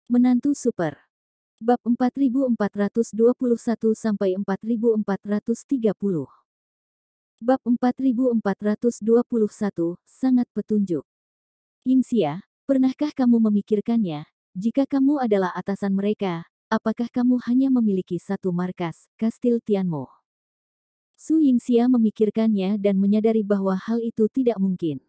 Menantu Super. Bab 4421 sampai 4430. Bab 4421, sangat petunjuk. Yingxia, pernahkah kamu memikirkannya? Jika kamu adalah atasan mereka, apakah kamu hanya memiliki satu markas, Kastil Tianmo? Su Yingxia memikirkannya dan menyadari bahwa hal itu tidak mungkin.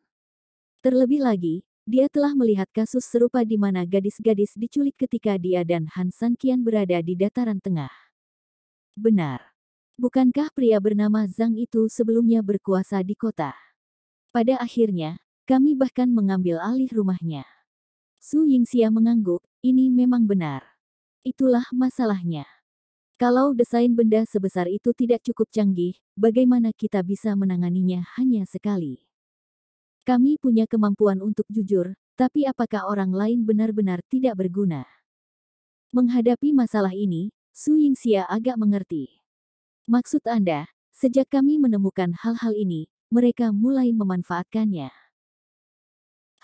Terlebih lagi, dia telah melihat kasus serupa di mana gadis-gadis diculik ketika dia dan Han Sanqian berada di dataran tengah. Benar. Bukankah pria bernama Zhang itu sebelumnya berkuasa di kota? Pada akhirnya, kami bahkan mengambil alih rumahnya. Su Yingxia mengangguk, ini memang benar. Itulah masalahnya. Kalau desain benda sebesar itu tidak cukup canggih, bagaimana kita bisa menanganinya hanya sekali? Kami punya kemampuan untuk jujur, tapi apakah orang lain benar-benar tidak berguna? Menghadapi masalah ini, Su Yingxia agak mengerti. Maksud Anda, sejak kami menemukan hal-hal ini, mereka mulai memanfaatkannya.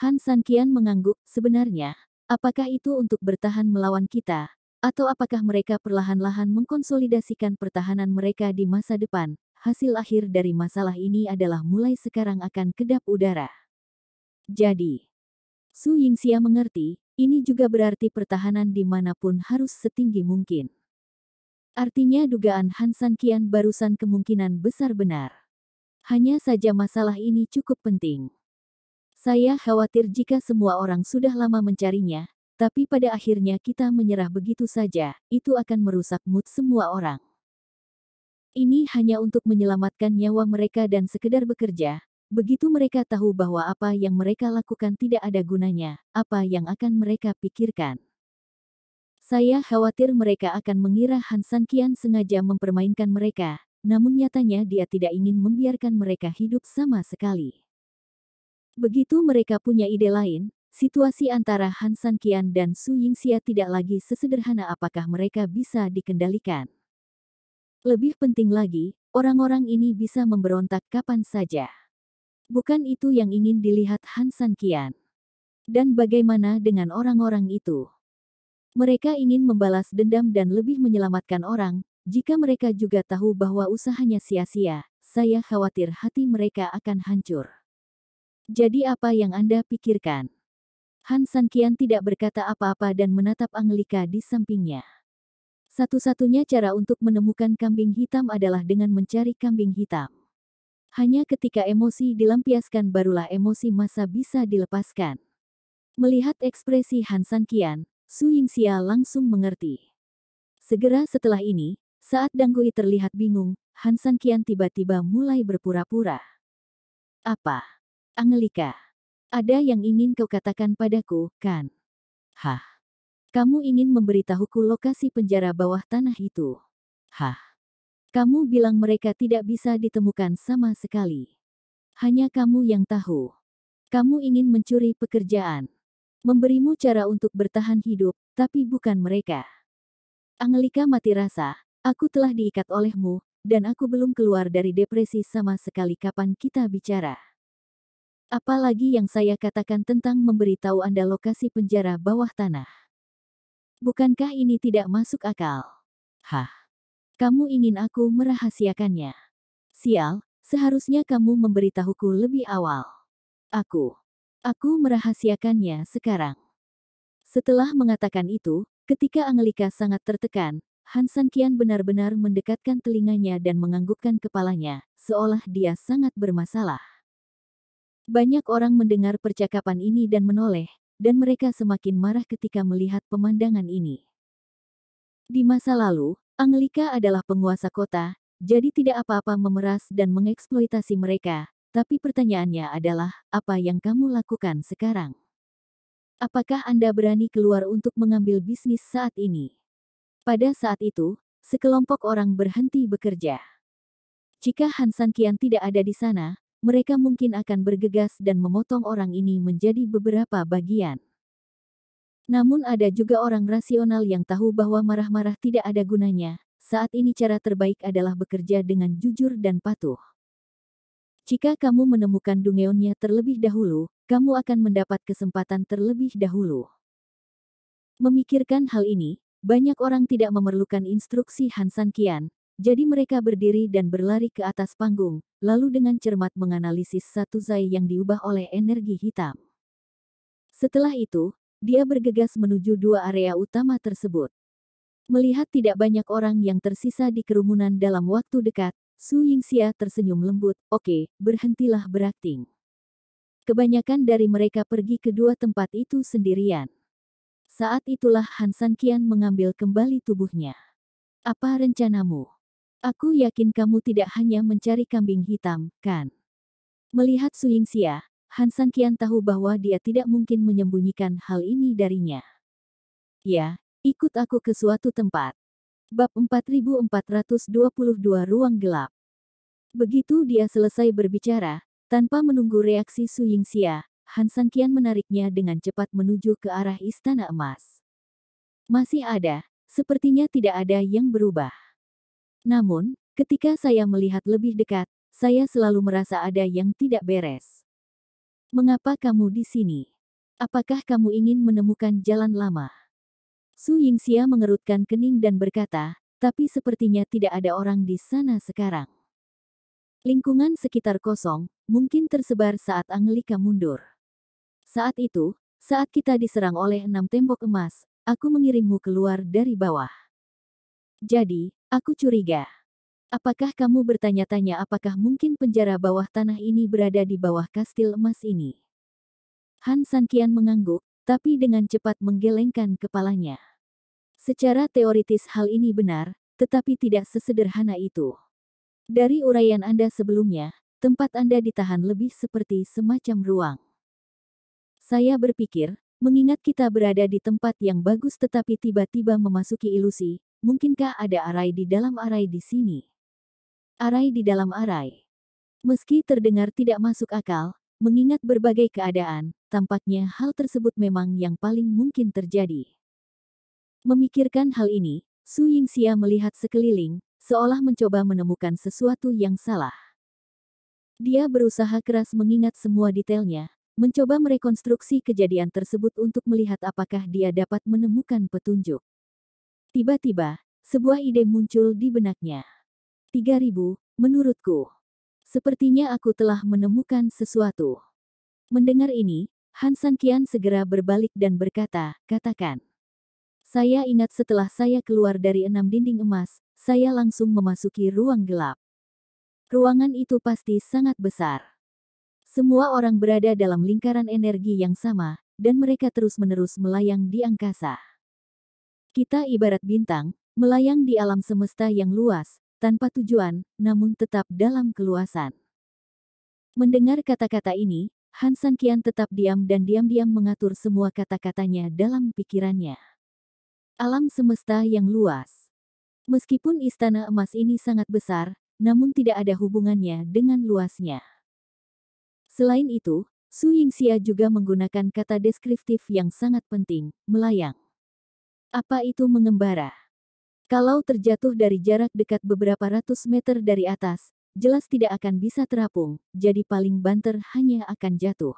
Han Sanqian mengangguk, sebenarnya, apakah itu untuk bertahan melawan kita, atau apakah mereka perlahan-lahan mengkonsolidasikan pertahanan mereka di masa depan? Hasil akhir dari masalah ini adalah mulai sekarang akan kedap udara. Jadi, Su Yingxia mengerti, ini juga berarti pertahanan dimanapun harus setinggi mungkin. Artinya dugaan Han Sanqian barusan kemungkinan besar benar. Hanya saja masalah ini cukup penting. Saya khawatir jika semua orang sudah lama mencarinya, tapi pada akhirnya kita menyerah begitu saja, itu akan merusak mood semua orang. Ini hanya untuk menyelamatkan nyawa mereka dan sekedar bekerja. Begitu mereka tahu bahwa apa yang mereka lakukan tidak ada gunanya, apa yang akan mereka pikirkan? Saya khawatir mereka akan mengira Han Sanqian sengaja mempermainkan mereka, namun nyatanya dia tidak ingin membiarkan mereka hidup sama sekali. Begitu mereka punya ide lain, situasi antara Han Sanqian dan Su Yingxia tidak lagi sesederhana apakah mereka bisa dikendalikan. Lebih penting lagi, orang-orang ini bisa memberontak kapan saja. Bukan itu yang ingin dilihat Han Sanqian. Dan bagaimana dengan orang-orang itu? Mereka ingin membalas dendam dan lebih menyelamatkan orang. Jika mereka juga tahu bahwa usahanya sia-sia, saya khawatir hati mereka akan hancur. Jadi apa yang Anda pikirkan? Han Sanqian tidak berkata apa-apa dan menatap Angelika di sampingnya. Satu-satunya cara untuk menemukan kambing hitam adalah dengan mencari kambing hitam. Hanya ketika emosi dilampiaskan barulah emosi massa bisa dilepaskan. Melihat ekspresi Han Sanqian, Su Yingxia langsung mengerti. Segera setelah ini, saat Dang Gui terlihat bingung, Han Sanqian tiba-tiba mulai berpura-pura. Apa? Angelika, ada yang ingin kau katakan padaku, kan? Hah? Kamu ingin memberitahuku lokasi penjara bawah tanah itu? Hah? Kamu bilang mereka tidak bisa ditemukan sama sekali. Hanya kamu yang tahu. Kamu ingin mencuri pekerjaan. Memberimu cara untuk bertahan hidup, tapi bukan mereka. Angelika mati rasa, aku telah diikat olehmu, dan aku belum keluar dari depresi sama sekali kapan kita bicara. Apalagi yang saya katakan tentang memberitahu Anda lokasi penjara bawah tanah. Bukankah ini tidak masuk akal? Hah? Kamu ingin aku merahasiakannya? Sial, seharusnya kamu memberitahuku lebih awal. Aku merahasiakannya sekarang. Setelah mengatakan itu, ketika Angelika sangat tertekan, Han Sanqian benar-benar mendekatkan telinganya dan menganggukkan kepalanya, seolah dia sangat bermasalah. Banyak orang mendengar percakapan ini dan menoleh, dan mereka semakin marah ketika melihat pemandangan ini. Di masa lalu, Angelika adalah penguasa kota, jadi tidak apa-apa memeras dan mengeksploitasi mereka, tapi pertanyaannya adalah, apa yang kamu lakukan sekarang? Apakah Anda berani keluar untuk mengambil bisnis saat ini? Pada saat itu, sekelompok orang berhenti bekerja. Jika Han Sanqian tidak ada di sana, mereka mungkin akan bergegas dan memotong orang ini menjadi beberapa bagian. Namun ada juga orang rasional yang tahu bahwa marah-marah tidak ada gunanya. Saat ini cara terbaik adalah bekerja dengan jujur dan patuh. Jika kamu menemukan Dungeonnya terlebih dahulu, kamu akan mendapat kesempatan terlebih dahulu. Memikirkan hal ini, banyak orang tidak memerlukan instruksi Han San Qian, jadi mereka berdiri dan berlari ke atas panggung, lalu dengan cermat menganalisis satu zai yang diubah oleh energi hitam. Setelah itu, dia bergegas menuju dua area utama tersebut. Melihat tidak banyak orang yang tersisa di kerumunan dalam waktu dekat, Su Yingxia tersenyum lembut, "Oke, berhentilah berakting." Kebanyakan dari mereka pergi ke dua tempat itu sendirian. Saat itulah Han San Qian mengambil kembali tubuhnya. "Apa rencanamu? Aku yakin kamu tidak hanya mencari kambing hitam, kan?" Melihat Su Yingxia, Han San Qian tahu bahwa dia tidak mungkin menyembunyikan hal ini darinya. "Ya, ikut aku ke suatu tempat." Bab 4422 Ruang Gelap. Begitu dia selesai berbicara, tanpa menunggu reaksi Su Yingxia, Han San Qian menariknya dengan cepat menuju ke arah Istana Emas. "Masih ada, sepertinya tidak ada yang berubah. Namun, ketika saya melihat lebih dekat, saya selalu merasa ada yang tidak beres." "Mengapa kamu di sini? Apakah kamu ingin menemukan jalan lama?" Su Yingxia mengerutkan kening dan berkata, "Tapi sepertinya tidak ada orang di sana sekarang." Lingkungan sekitar kosong, mungkin tersebar saat Angelika mundur. "Saat itu, saat kita diserang oleh 6 tembok emas, aku mengirimmu keluar dari bawah. Jadi, aku curiga. Apakah kamu bertanya-tanya apakah mungkin penjara bawah tanah ini berada di bawah kastil emas ini?" Han San Qian mengangguk, tapi dengan cepat menggelengkan kepalanya. Secara teoritis hal ini benar, tetapi tidak sesederhana itu. Dari uraian Anda sebelumnya, tempat Anda ditahan lebih seperti semacam ruang. Saya berpikir, mengingat kita berada di tempat yang bagus tetapi tiba-tiba memasuki ilusi, mungkinkah ada arai di dalam arai di sini? Arai di dalam arai. Meski terdengar tidak masuk akal, mengingat berbagai keadaan, tampaknya hal tersebut memang yang paling mungkin terjadi. Memikirkan hal ini, Su Yingxia melihat sekeliling, seolah mencoba menemukan sesuatu yang salah. Dia berusaha keras mengingat semua detailnya, mencoba merekonstruksi kejadian tersebut untuk melihat apakah dia dapat menemukan petunjuk. Tiba-tiba, sebuah ide muncul di benaknya. 3000, menurutku. Sepertinya aku telah menemukan sesuatu. Mendengar ini, Han San Qian segera berbalik dan berkata, "Katakan." "Saya ingat setelah saya keluar dari 6 dinding emas, saya langsung memasuki ruang gelap. Ruangan itu pasti sangat besar. Semua orang berada dalam lingkaran energi yang sama, dan mereka terus-menerus melayang di angkasa. Kita ibarat bintang, melayang di alam semesta yang luas, tanpa tujuan, namun tetap dalam keluasan." Mendengar kata-kata ini, Han San Qian tetap diam dan diam-diam mengatur semua kata-katanya dalam pikirannya. Alam semesta yang luas. Meskipun istana emas ini sangat besar, namun tidak ada hubungannya dengan luasnya. Selain itu, Su Yingxia juga menggunakan kata deskriptif yang sangat penting, melayang. Apa itu mengembara? Kalau terjatuh dari jarak dekat beberapa ratus meter dari atas, jelas tidak akan bisa terapung, jadi paling banter hanya akan jatuh.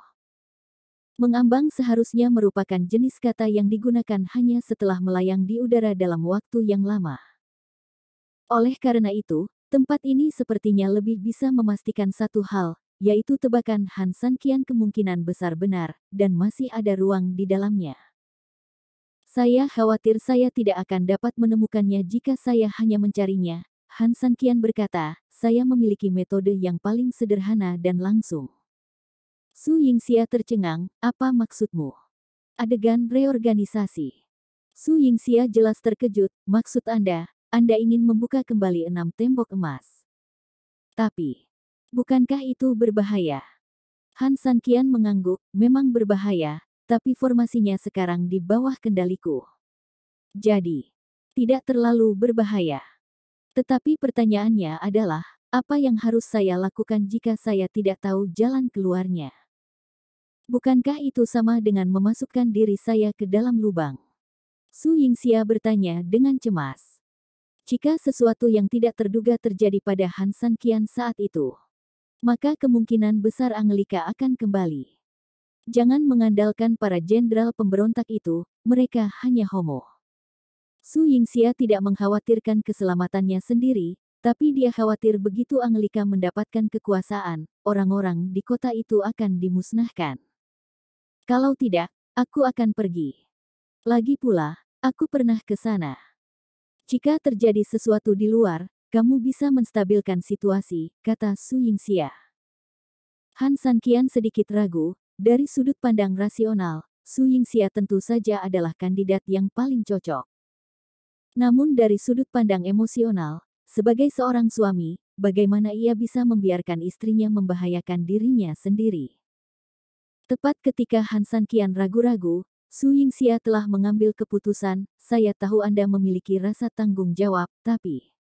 Mengambang seharusnya merupakan jenis kata yang digunakan hanya setelah melayang di udara dalam waktu yang lama. Oleh karena itu, tempat ini sepertinya lebih bisa memastikan satu hal, yaitu tebakan Han San Qian kemungkinan besar benar, dan masih ada ruang di dalamnya. "Saya khawatir saya tidak akan dapat menemukannya jika saya hanya mencarinya," Han San Qian berkata, "saya memiliki metode yang paling sederhana dan langsung." Su Yingxia tercengang, "Apa maksudmu?" "Adegan reorganisasi." Su Yingxia jelas terkejut, "Maksud Anda ingin membuka kembali 6 tembok emas. Tapi, bukankah itu berbahaya?" Han San Qian mengangguk, "Memang berbahaya, tapi formasinya sekarang di bawah kendaliku. Jadi, tidak terlalu berbahaya. Tetapi pertanyaannya adalah, apa yang harus saya lakukan jika saya tidak tahu jalan keluarnya? Bukankah itu sama dengan memasukkan diri saya ke dalam lubang?" Su Yingxia bertanya dengan cemas. Jika sesuatu yang tidak terduga terjadi pada Han San Qian saat itu, maka kemungkinan besar Angelika akan kembali. Jangan mengandalkan para jenderal pemberontak itu, mereka hanya homo. Su Yingxia tidak mengkhawatirkan keselamatannya sendiri, tapi dia khawatir begitu Anglika mendapatkan kekuasaan, orang-orang di kota itu akan dimusnahkan. Kalau tidak, aku akan pergi. Lagi pula, aku pernah ke sana. Jika terjadi sesuatu di luar, kamu bisa menstabilkan situasi, kata Su Yingxia. Han Sanqian sedikit ragu, dari sudut pandang rasional, Su Yingxia tentu saja adalah kandidat yang paling cocok. Namun dari sudut pandang emosional, sebagai seorang suami, bagaimana ia bisa membiarkan istrinya membahayakan dirinya sendiri? Tepat ketika Han Sanqian ragu-ragu, Su Yingxia telah mengambil keputusan, saya tahu Anda memiliki rasa tanggung jawab, tapi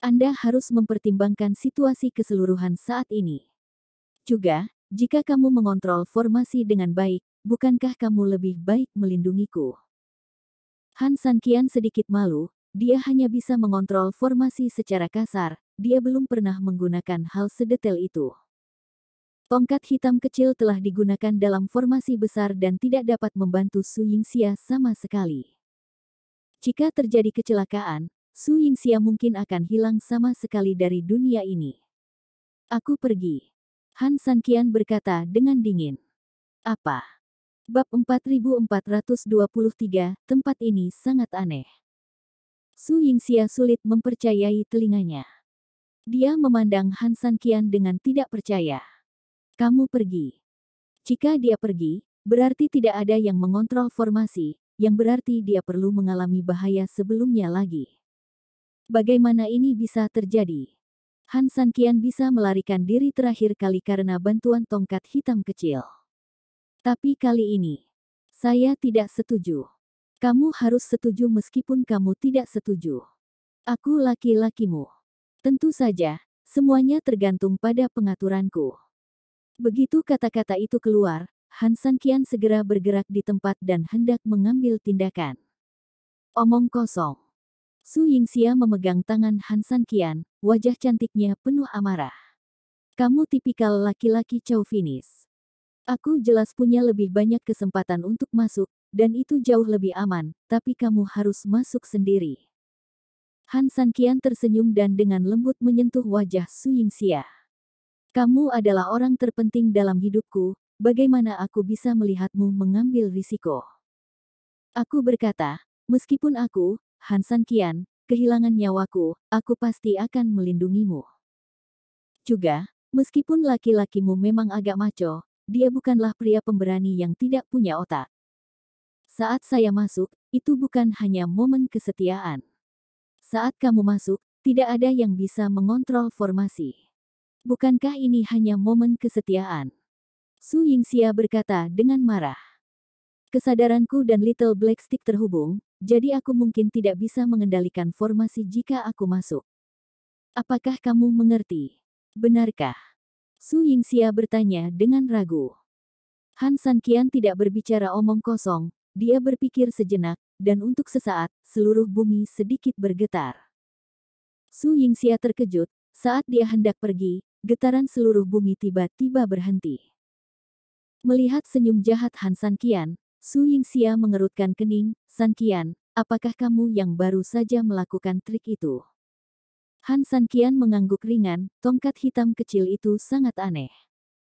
Anda harus mempertimbangkan situasi keseluruhan saat ini. Juga, jika kamu mengontrol formasi dengan baik, bukankah kamu lebih baik melindungiku? Han Sanqian sedikit malu, dia hanya bisa mengontrol formasi secara kasar, dia belum pernah menggunakan hal sedetail itu. Tongkat hitam kecil telah digunakan dalam formasi besar dan tidak dapat membantu Su Yingxia sama sekali. Jika terjadi kecelakaan, Su Yingxia mungkin akan hilang sama sekali dari dunia ini. Aku pergi. Han Sanqian berkata dengan dingin. Apa? Bab 4423, tempat ini sangat aneh. Su Yingxia sulit mempercayai telinganya. Dia memandang Han Sanqian dengan tidak percaya. Kamu pergi. Jika dia pergi, berarti tidak ada yang mengontrol formasi, yang berarti dia perlu mengalami bahaya sebelumnya lagi. Bagaimana ini bisa terjadi? Han Sanqian bisa melarikan diri terakhir kali karena bantuan tongkat hitam kecil. Tapi kali ini, saya tidak setuju. Kamu harus setuju meskipun kamu tidak setuju. Aku laki-lakimu. Tentu saja, semuanya tergantung pada pengaturanku. Begitu kata-kata itu keluar, Han Sanqian segera bergerak di tempat dan hendak mengambil tindakan. Omong kosong. Su Yingxia memegang tangan Han Sanqian, wajah cantiknya penuh amarah. Kamu tipikal laki-laki chauvinis. Aku jelas punya lebih banyak kesempatan untuk masuk, dan itu jauh lebih aman, tapi kamu harus masuk sendiri. Han Sanqian tersenyum dan dengan lembut menyentuh wajah Su Yingxia. Kamu adalah orang terpenting dalam hidupku, bagaimana aku bisa melihatmu mengambil risiko? Aku berkata, meskipun aku, Han Sanqian, kehilangan nyawaku, aku pasti akan melindungimu. Juga, meskipun laki-lakimu memang agak maco, dia bukanlah pria pemberani yang tidak punya otak. Saat saya masuk, itu bukan hanya momen kesetiaan. Saat kamu masuk, tidak ada yang bisa mengontrol formasi. Bukankah ini hanya momen kesetiaan? Su Yingxia berkata dengan marah. Kesadaranku dan Little Black Stick terhubung, jadi aku mungkin tidak bisa mengendalikan formasi jika aku masuk. Apakah kamu mengerti? Benarkah? Su Yingxia bertanya dengan ragu. Han Sanqian tidak berbicara omong kosong, dia berpikir sejenak, dan untuk sesaat, seluruh bumi sedikit bergetar. Su Yingxia terkejut, saat dia hendak pergi, getaran seluruh bumi tiba-tiba berhenti. Melihat senyum jahat Han Sanqian, Su Yingxia mengerutkan kening, Sanqian, apakah kamu yang baru saja melakukan trik itu? Han Sanqian mengangguk ringan, tongkat hitam kecil itu sangat aneh.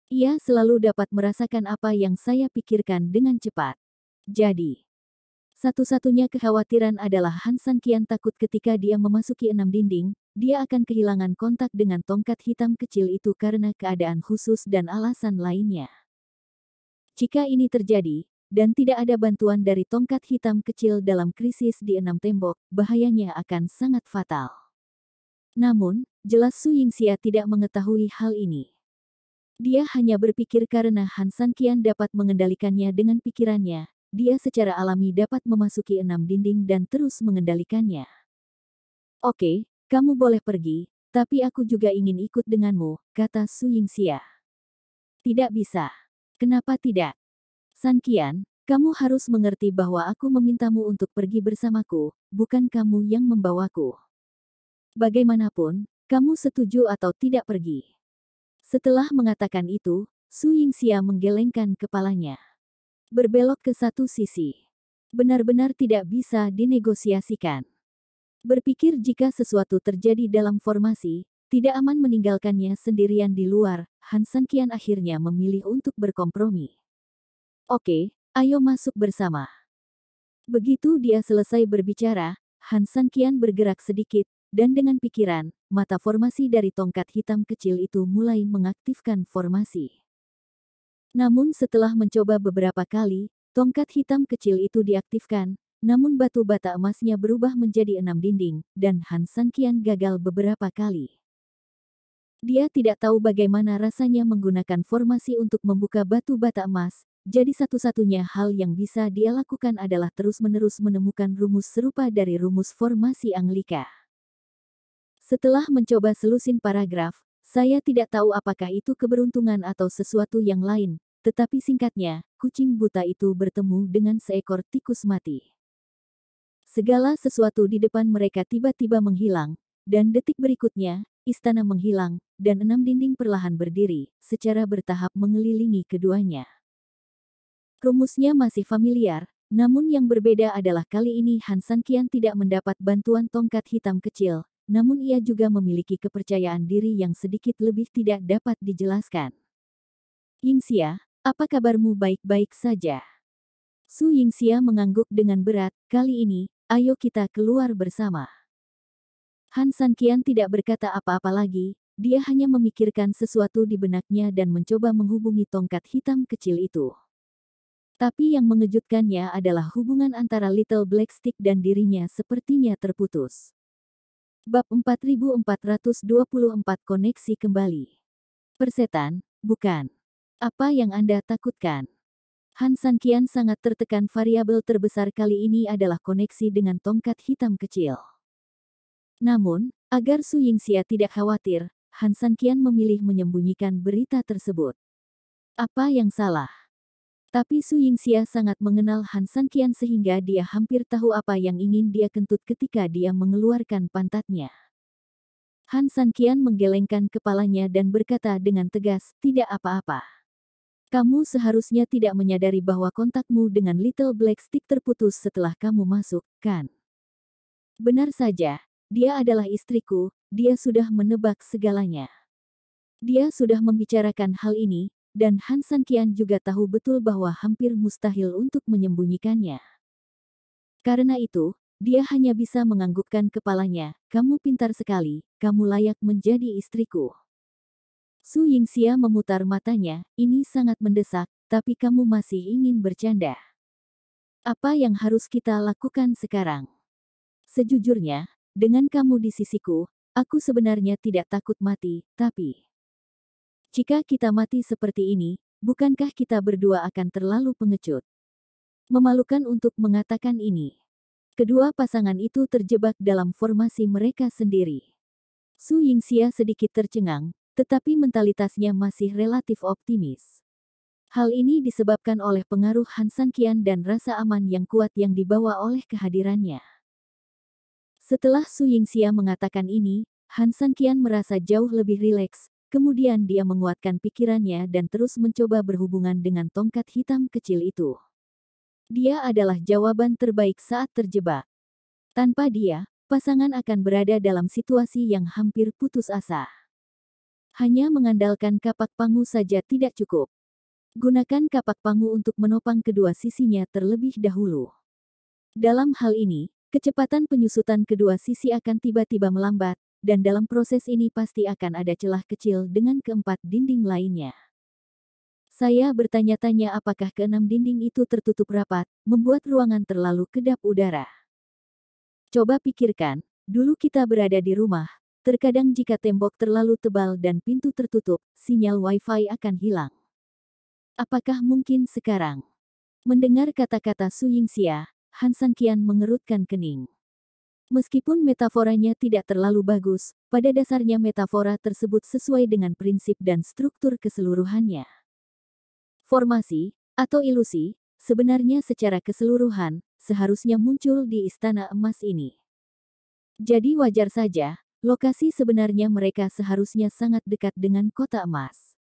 Ia selalu dapat merasakan apa yang saya pikirkan dengan cepat. Jadi, satu-satunya kekhawatiran adalah Han Sanqian takut ketika dia memasuki 6 dinding, dia akan kehilangan kontak dengan tongkat hitam kecil itu karena keadaan khusus dan alasan lainnya. Jika ini terjadi, dan tidak ada bantuan dari tongkat hitam kecil dalam krisis di 6 tembok, bahayanya akan sangat fatal. Namun, jelas Su Yingxia tidak mengetahui hal ini. Dia hanya berpikir karena Han Sanqian dapat mengendalikannya dengan pikirannya, dia secara alami dapat memasuki 6 dinding dan terus mengendalikannya. Oke, kamu boleh pergi, tapi aku juga ingin ikut denganmu, kata Su Yingxia. Tidak bisa. Kenapa tidak? Sanqian, kamu harus mengerti bahwa aku memintamu untuk pergi bersamaku, bukan kamu yang membawaku. Bagaimanapun, kamu setuju atau tidak pergi. Setelah mengatakan itu, Su Yingxia menggelengkan kepalanya. Berbelok ke satu sisi. Benar-benar tidak bisa dinegosiasikan. Berpikir jika sesuatu terjadi dalam formasi, tidak aman meninggalkannya sendirian di luar, Han Sanqian akhirnya memilih untuk berkompromi. Oke, ayo masuk bersama. Begitu dia selesai berbicara, Han Sanqian bergerak sedikit, dan dengan pikiran, mata formasi dari tongkat hitam kecil itu mulai mengaktifkan formasi. Namun setelah mencoba beberapa kali, tongkat hitam kecil itu diaktifkan, namun batu bata emasnya berubah menjadi 6 dinding, dan Han Sanqian gagal beberapa kali. Dia tidak tahu bagaimana rasanya menggunakan formasi untuk membuka batu bata emas, jadi satu-satunya hal yang bisa dia lakukan adalah terus-menerus menemukan rumus serupa dari rumus formasi Anglika. Setelah mencoba selusin paragraf, saya tidak tahu apakah itu keberuntungan atau sesuatu yang lain, tetapi singkatnya, kucing buta itu bertemu dengan seekor tikus mati. Segala sesuatu di depan mereka tiba-tiba menghilang, dan detik berikutnya, istana menghilang, dan 6 dinding perlahan berdiri, secara bertahap mengelilingi keduanya. Rumusnya masih familiar, namun yang berbeda adalah kali ini Han Sanqian tidak mendapat bantuan tongkat hitam kecil, namun ia juga memiliki kepercayaan diri yang sedikit lebih tidak dapat dijelaskan. Yingxia, apa kabarmu baik-baik saja? Su Yingxia mengangguk dengan berat, kali ini, ayo kita keluar bersama. Han Sanqian tidak berkata apa-apa lagi, dia hanya memikirkan sesuatu di benaknya dan mencoba menghubungi tongkat hitam kecil itu. Tapi yang mengejutkannya adalah hubungan antara Little Black Stick dan dirinya sepertinya terputus. Bab 4424 koneksi kembali. Persetan, bukan. Apa yang Anda takutkan? Han Sanqian sangat tertekan. Variabel terbesar kali ini adalah koneksi dengan tongkat hitam kecil. Namun, agar Su Yingxia tidak khawatir, Han Sanqian memilih menyembunyikan berita tersebut. Apa yang salah? Tapi Su Yingxia sangat mengenal Han Sanqian sehingga dia hampir tahu apa yang ingin dia kentut ketika dia mengeluarkan pantatnya. Han Sanqian menggelengkan kepalanya dan berkata dengan tegas, tidak apa-apa. Kamu seharusnya tidak menyadari bahwa kontakmu dengan Little Black Stick terputus setelah kamu masuk, kan? Benar saja, dia adalah istriku, dia sudah menebak segalanya. Dia sudah membicarakan hal ini, dan Han Sanqian juga tahu betul bahwa hampir mustahil untuk menyembunyikannya. Karena itu, dia hanya bisa menganggukkan kepalanya, kamu pintar sekali, kamu layak menjadi istriku. Su Yingxia memutar matanya, ini sangat mendesak, tapi kamu masih ingin bercanda. Apa yang harus kita lakukan sekarang? Sejujurnya, dengan kamu di sisiku, aku sebenarnya tidak takut mati, tapi jika kita mati seperti ini, bukankah kita berdua akan terlalu pengecut? Memalukan untuk mengatakan ini. Kedua pasangan itu terjebak dalam formasi mereka sendiri. Su Yingxia sedikit tercengang, tetapi mentalitasnya masih relatif optimis. Hal ini disebabkan oleh pengaruh Han Sanqian dan rasa aman yang kuat yang dibawa oleh kehadirannya. Setelah Su Yingxia mengatakan ini, Han Sanqian merasa jauh lebih rileks, kemudian dia menguatkan pikirannya dan terus mencoba berhubungan dengan tongkat hitam kecil itu. Dia adalah jawaban terbaik saat terjebak. Tanpa dia, pasangan akan berada dalam situasi yang hampir putus asa. Hanya mengandalkan kapak pangu saja tidak cukup. Gunakan kapak pangu untuk menopang kedua sisinya terlebih dahulu. Dalam hal ini, kecepatan penyusutan kedua sisi akan tiba-tiba melambat, dan dalam proses ini pasti akan ada celah kecil dengan keempat dinding lainnya. Saya bertanya-tanya apakah keenam dinding itu tertutup rapat, membuat ruangan terlalu kedap udara. Coba pikirkan, dulu kita berada di rumah. Terkadang jika tembok terlalu tebal dan pintu tertutup, sinyal Wi-Fi akan hilang. Apakah mungkin sekarang? Mendengar kata-kata Su Yingxia, Han Sanqian mengerutkan kening. Meskipun metaforanya tidak terlalu bagus, pada dasarnya metafora tersebut sesuai dengan prinsip dan struktur keseluruhannya. Formasi, atau ilusi, sebenarnya secara keseluruhan, seharusnya muncul di Istana Emas ini. Jadi wajar saja, lokasi sebenarnya mereka seharusnya sangat dekat dengan kota emas.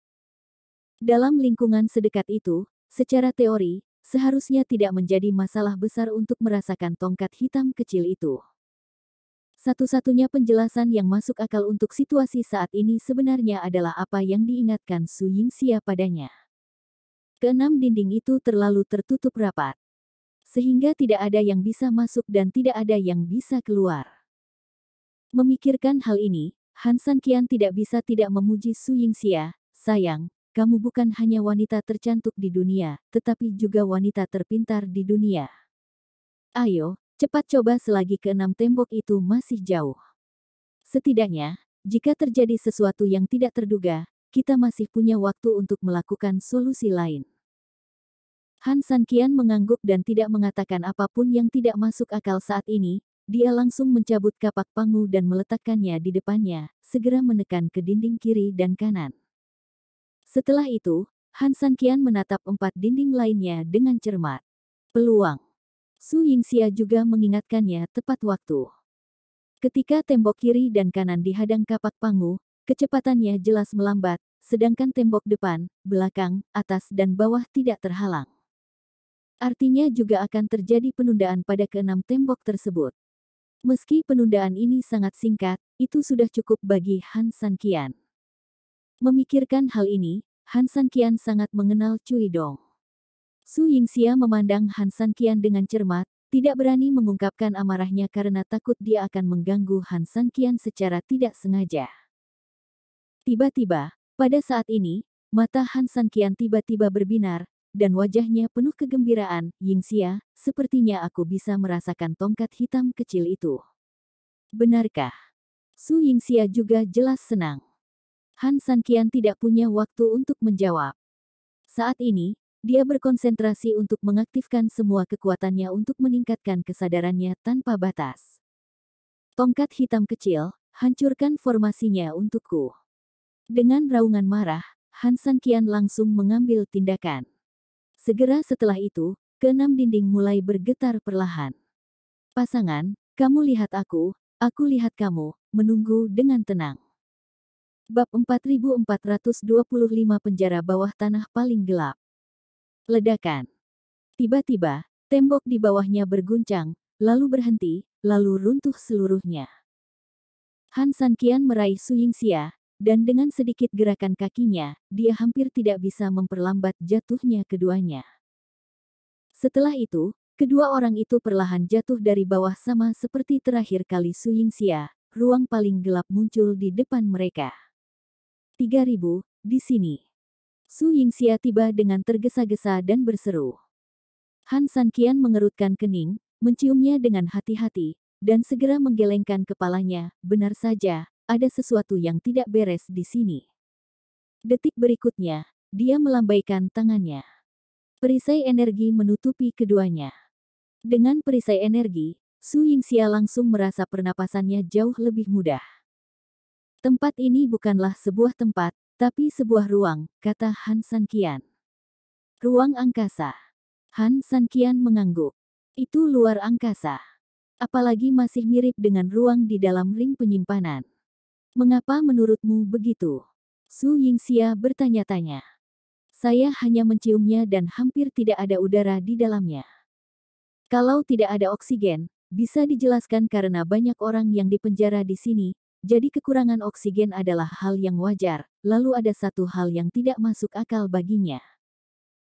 Dalam lingkungan sedekat itu, secara teori, seharusnya tidak menjadi masalah besar untuk merasakan tongkat hitam kecil itu. Satu-satunya penjelasan yang masuk akal untuk situasi saat ini sebenarnya adalah apa yang diingatkan Su Yingxia padanya. Keenam dinding itu terlalu tertutup rapat, sehingga tidak ada yang bisa masuk dan tidak ada yang bisa keluar. Memikirkan hal ini, Han Sanqian tidak bisa tidak memuji Su Yingxia. Sayang, kamu bukan hanya wanita tercantik di dunia, tetapi juga wanita terpintar di dunia. Ayo, cepat coba selagi keenam tembok itu masih jauh. Setidaknya, jika terjadi sesuatu yang tidak terduga, kita masih punya waktu untuk melakukan solusi lain. Han Sanqian mengangguk dan tidak mengatakan apapun yang tidak masuk akal saat ini. Dia langsung mencabut kapak pangu dan meletakkannya di depannya, segera menekan ke dinding kiri dan kanan. Setelah itu, Han Sanqian menatap 4 dinding lainnya dengan cermat. Peluang. Su Yingxia juga mengingatkannya tepat waktu. Ketika tembok kiri dan kanan dihadang kapak pangu, kecepatannya jelas melambat, sedangkan tembok depan, belakang, atas dan bawah tidak terhalang. Artinya juga akan terjadi penundaan pada keenam tembok tersebut. Meski penundaan ini sangat singkat, itu sudah cukup bagi Han Sanqian. Memikirkan hal ini, Han Sanqian sangat mengenal Cui Dong. Su Yingxia memandang Han Sanqian dengan cermat, tidak berani mengungkapkan amarahnya karena takut dia akan mengganggu Han Sanqian secara tidak sengaja. Tiba-tiba, pada saat ini, mata Han Sanqian tiba-tiba berbinar, dan wajahnya penuh kegembiraan. Yingxia, sepertinya aku bisa merasakan tongkat hitam kecil itu. Benarkah? Su Yingxia juga jelas senang. Han Sanqian tidak punya waktu untuk menjawab. Saat ini, dia berkonsentrasi untuk mengaktifkan semua kekuatannya untuk meningkatkan kesadarannya tanpa batas. Tongkat hitam kecil, hancurkan formasinya untukku. Dengan raungan marah, Han Sanqian langsung mengambil tindakan. Segera setelah itu, keenam dinding mulai bergetar perlahan. Pasangan, kamu lihat aku lihat kamu, menunggu dengan tenang. Bab 4425 Penjara Bawah Tanah Paling Gelap. Ledakan. Tiba-tiba, tembok di bawahnya berguncang, lalu berhenti, lalu runtuh seluruhnya. Han Sanqian meraih Su Yingxia, dan dengan sedikit gerakan kakinya, dia hampir tidak bisa memperlambat jatuhnya keduanya. Setelah itu, kedua orang itu perlahan jatuh dari bawah sama seperti terakhir kali Su Yingxia. Ruang paling gelap muncul di depan mereka. 3000, di sini. Su Yingxia tiba dengan tergesa-gesa dan berseru. Han Sanqian mengerutkan kening, menciumnya dengan hati-hati, dan segera menggelengkan kepalanya. Benar saja, ada sesuatu yang tidak beres di sini. Detik berikutnya, dia melambaikan tangannya. Perisai energi menutupi keduanya. Dengan perisai energi, Su Yingxia langsung merasa pernapasannya jauh lebih mudah. Tempat ini bukanlah sebuah tempat, tapi sebuah ruang, kata Han Sanqian. Ruang angkasa. Han Sanqian mengangguk. Itu luar angkasa. Apalagi masih mirip dengan ruang di dalam ring penyimpanan. Mengapa menurutmu begitu? Su Yingxia bertanya-tanya. Saya hanya menciumnya dan hampir tidak ada udara di dalamnya. Kalau tidak ada oksigen, bisa dijelaskan karena banyak orang yang dipenjara di sini, jadi kekurangan oksigen adalah hal yang wajar. Lalu ada satu hal yang tidak masuk akal baginya.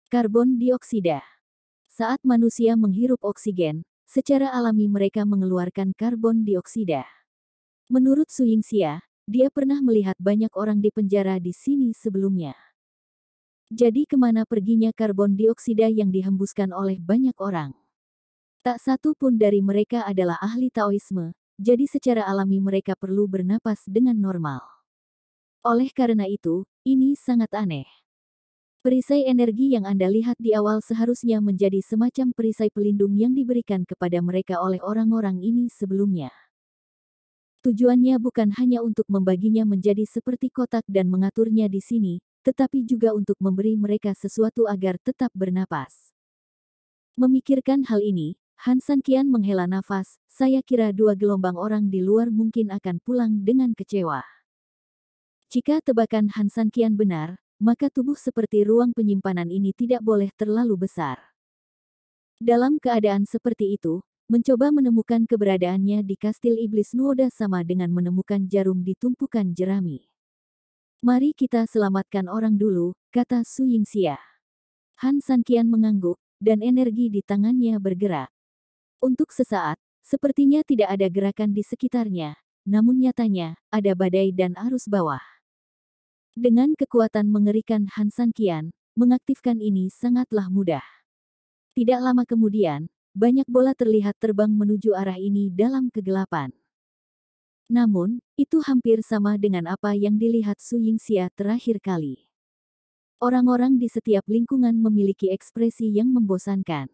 Karbon dioksida. Saat manusia menghirup oksigen, secara alami mereka mengeluarkan karbon dioksida. Menurut Su Yingxia, dia pernah melihat banyak orang di penjara di sini sebelumnya. Jadi kemana perginya karbon dioksida yang dihembuskan oleh banyak orang? Tak satu pun dari mereka adalah ahli Taoisme, jadi secara alami mereka perlu bernapas dengan normal. Oleh karena itu, ini sangat aneh. Perisai energi yang Anda lihat di awal seharusnya menjadi semacam perisai pelindung yang diberikan kepada mereka oleh orang-orang ini sebelumnya. Tujuannya bukan hanya untuk membaginya menjadi seperti kotak dan mengaturnya di sini, tetapi juga untuk memberi mereka sesuatu agar tetap bernapas. Memikirkan hal ini, Han Sanqian menghela nafas. Saya kira 2 gelombang orang di luar mungkin akan pulang dengan kecewa. Jika tebakan Han Sanqian benar, maka tubuh seperti ruang penyimpanan ini tidak boleh terlalu besar. Dalam keadaan seperti itu, mencoba menemukan keberadaannya di kastil iblis Nuoda sama dengan menemukan jarum di tumpukan jerami. Mari kita selamatkan orang dulu, kata Su Yingxia. Han Sanqian mengangguk, dan energi di tangannya bergerak. Untuk sesaat, sepertinya tidak ada gerakan di sekitarnya, namun nyatanya, ada badai dan arus bawah. Dengan kekuatan mengerikan Han Sanqian, mengaktifkan ini sangatlah mudah. Tidak lama kemudian, banyak bola terlihat terbang menuju arah ini dalam kegelapan. Namun, itu hampir sama dengan apa yang dilihat Su Yingxia terakhir kali. Orang-orang di setiap lingkungan memiliki ekspresi yang membosankan.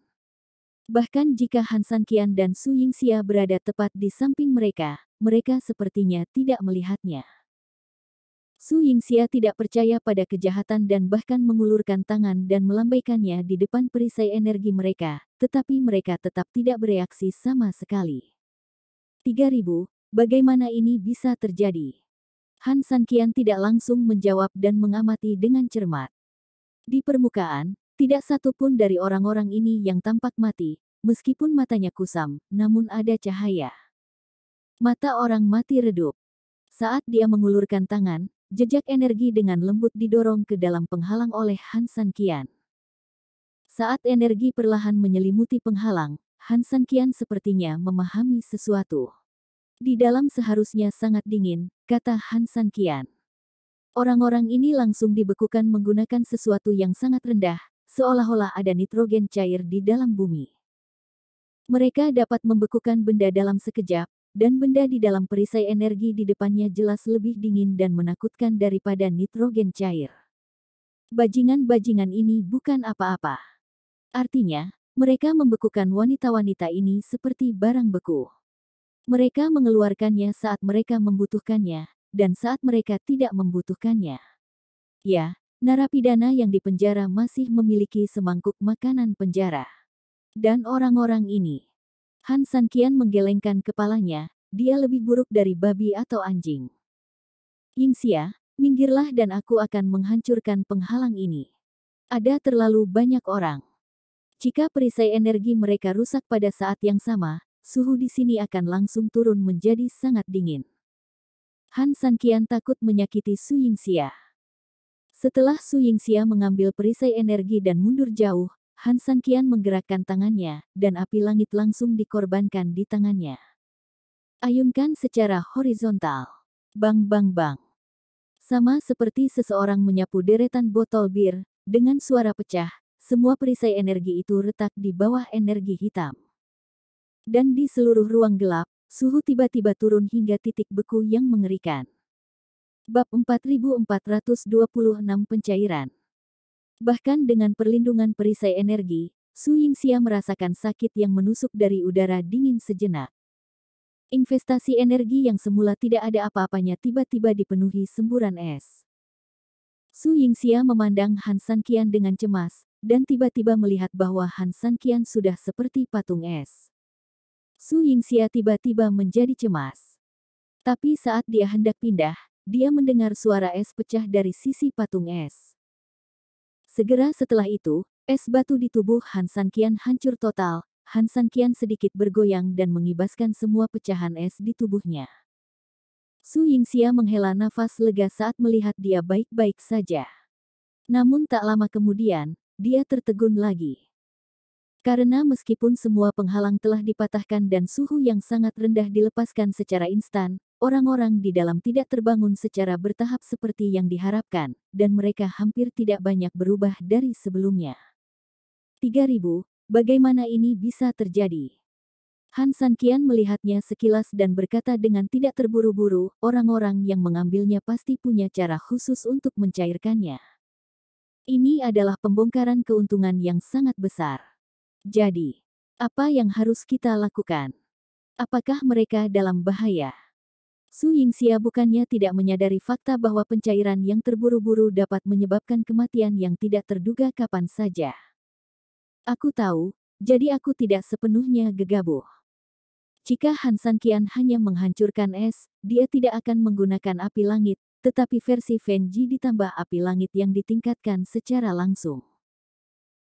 Bahkan jika Han Sanqian dan Su Yingxia berada tepat di samping mereka, mereka sepertinya tidak melihatnya. Su Yingxia tidak percaya pada kejahatan dan bahkan mengulurkan tangan dan melambaikannya di depan perisai energi mereka, tetapi mereka tetap tidak bereaksi sama sekali. 3000, bagaimana ini bisa terjadi? Han Sanqian tidak langsung menjawab dan mengamati dengan cermat. Di permukaan, tidak satu pun dari orang-orang ini yang tampak mati, meskipun matanya kusam, namun ada cahaya. Mata orang mati redup. Saat dia mengulurkan tangan, jejak energi dengan lembut didorong ke dalam penghalang oleh Han Sanqian. Saat energi perlahan menyelimuti penghalang, Han Sanqian sepertinya memahami sesuatu. Di dalam seharusnya sangat dingin, kata Han Sanqian. Orang-orang ini langsung dibekukan menggunakan sesuatu yang sangat rendah, seolah-olah ada nitrogen cair di dalam bumi. Mereka dapat membekukan benda dalam sekejap, dan benda di dalam perisai energi di depannya jelas lebih dingin dan menakutkan daripada nitrogen cair. Bajingan-bajingan ini bukan apa-apa. Artinya, mereka membekukan wanita-wanita ini seperti barang beku. Mereka mengeluarkannya saat mereka membutuhkannya, dan saat mereka tidak membutuhkannya. Ya, narapidana yang dipenjara masih memiliki semangkuk makanan penjara. Dan orang-orang ini. Han Sanqian menggelengkan kepalanya, dia lebih buruk dari babi atau anjing. Yingxia, minggirlah dan aku akan menghancurkan penghalang ini. Ada terlalu banyak orang. Jika perisai energi mereka rusak pada saat yang sama, suhu di sini akan langsung turun menjadi sangat dingin. Han Sanqian takut menyakiti Su Yingxia. Setelah Su Yingxia mengambil perisai energi dan mundur jauh, Han Sanqian menggerakkan tangannya, dan api langit langsung dikorbankan di tangannya. Ayunkan secara horizontal. Bang bang bang. Sama seperti seseorang menyapu deretan botol bir, dengan suara pecah, semua perisai energi itu retak di bawah energi hitam. Dan di seluruh ruang gelap, suhu tiba-tiba turun hingga titik beku yang mengerikan. Bab 4426 Pencairan. Bahkan dengan perlindungan perisai energi, Su Yingxia merasakan sakit yang menusuk dari udara dingin sejenak. Investasi energi yang semula tidak ada apa-apanya tiba-tiba dipenuhi semburan es. Su Yingxia memandang Han Sanqian dengan cemas, dan tiba-tiba melihat bahwa Han Sanqian sudah seperti patung es. Su Yingxia tiba-tiba menjadi cemas. Tapi saat dia hendak pindah, dia mendengar suara es pecah dari sisi patung es. Segera setelah itu, es batu di tubuh Han Sanqian hancur total. Han Sanqian sedikit bergoyang dan mengibaskan semua pecahan es di tubuhnya. Su Yingxia menghela nafas lega saat melihat dia baik-baik saja. Namun tak lama kemudian, dia tertegun lagi. Karena meskipun semua penghalang telah dipatahkan dan suhu yang sangat rendah dilepaskan secara instan, orang-orang di dalam tidak terbangun secara bertahap seperti yang diharapkan, dan mereka hampir tidak banyak berubah dari sebelumnya. 3000, bagaimana ini bisa terjadi? Han Sanqian melihatnya sekilas dan berkata dengan tidak terburu-buru, orang-orang yang mengambilnya pasti punya cara khusus untuk mencairkannya. Ini adalah pembongkaran keuntungan yang sangat besar. Jadi, apa yang harus kita lakukan? Apakah mereka dalam bahaya? Su Yingxia bukannya tidak menyadari fakta bahwa pencairan yang terburu-buru dapat menyebabkan kematian yang tidak terduga kapan saja. Aku tahu, jadi aku tidak sepenuhnya gegabah. Jika Han Sanqian hanya menghancurkan es, dia tidak akan menggunakan api langit, tetapi versi Fenji ditambah api langit yang ditingkatkan secara langsung.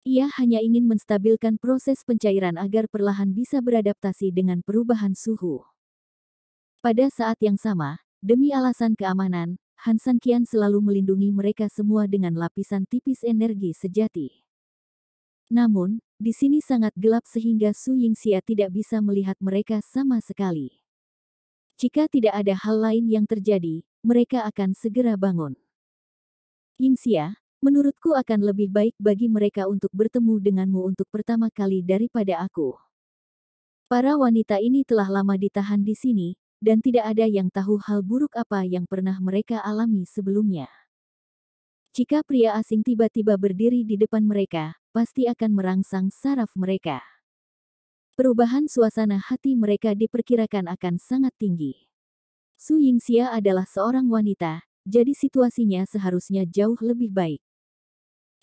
Ia hanya ingin menstabilkan proses pencairan agar perlahan bisa beradaptasi dengan perubahan suhu. Pada saat yang sama, demi alasan keamanan, Han San Qian selalu melindungi mereka semua dengan lapisan tipis energi sejati. Namun, di sini sangat gelap sehingga Su Yingxia tidak bisa melihat mereka sama sekali. Jika tidak ada hal lain yang terjadi, mereka akan segera bangun. Yingxia, menurutku akan lebih baik bagi mereka untuk bertemu denganmu untuk pertama kali daripada aku. Para wanita ini telah lama ditahan di sini, dan tidak ada yang tahu hal buruk apa yang pernah mereka alami sebelumnya. Jika pria asing tiba-tiba berdiri di depan mereka, pasti akan merangsang saraf mereka. Perubahan suasana hati mereka diperkirakan akan sangat tinggi. Su Yingxia adalah seorang wanita, jadi situasinya seharusnya jauh lebih baik.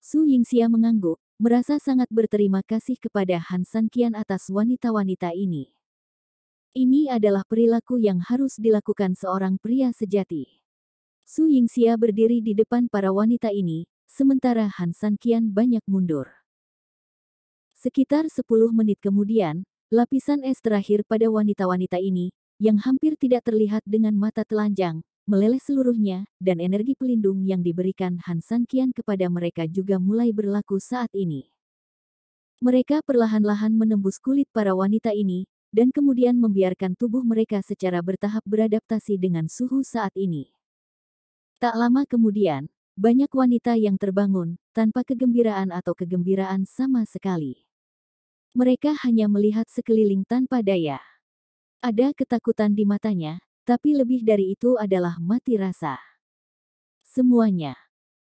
Su Yingxia mengangguk, merasa sangat berterima kasih kepada Han San Qian atas wanita-wanita ini. Ini adalah perilaku yang harus dilakukan seorang pria sejati. Su Yingxia berdiri di depan para wanita ini, sementara Han San Qian banyak mundur. Sekitar 10 menit kemudian, lapisan es terakhir pada wanita-wanita ini, yang hampir tidak terlihat dengan mata telanjang, meleleh seluruhnya, dan energi pelindung yang diberikan Han San Qian kepada mereka juga mulai berlaku saat ini. Mereka perlahan-lahan menembus kulit para wanita ini, dan kemudian membiarkan tubuh mereka secara bertahap beradaptasi dengan suhu saat ini. Tak lama kemudian, banyak wanita yang terbangun, tanpa kegembiraan atau kegembiraan sama sekali. Mereka hanya melihat sekeliling tanpa daya. Ada ketakutan di matanya, tapi lebih dari itu adalah mati rasa. Semuanya.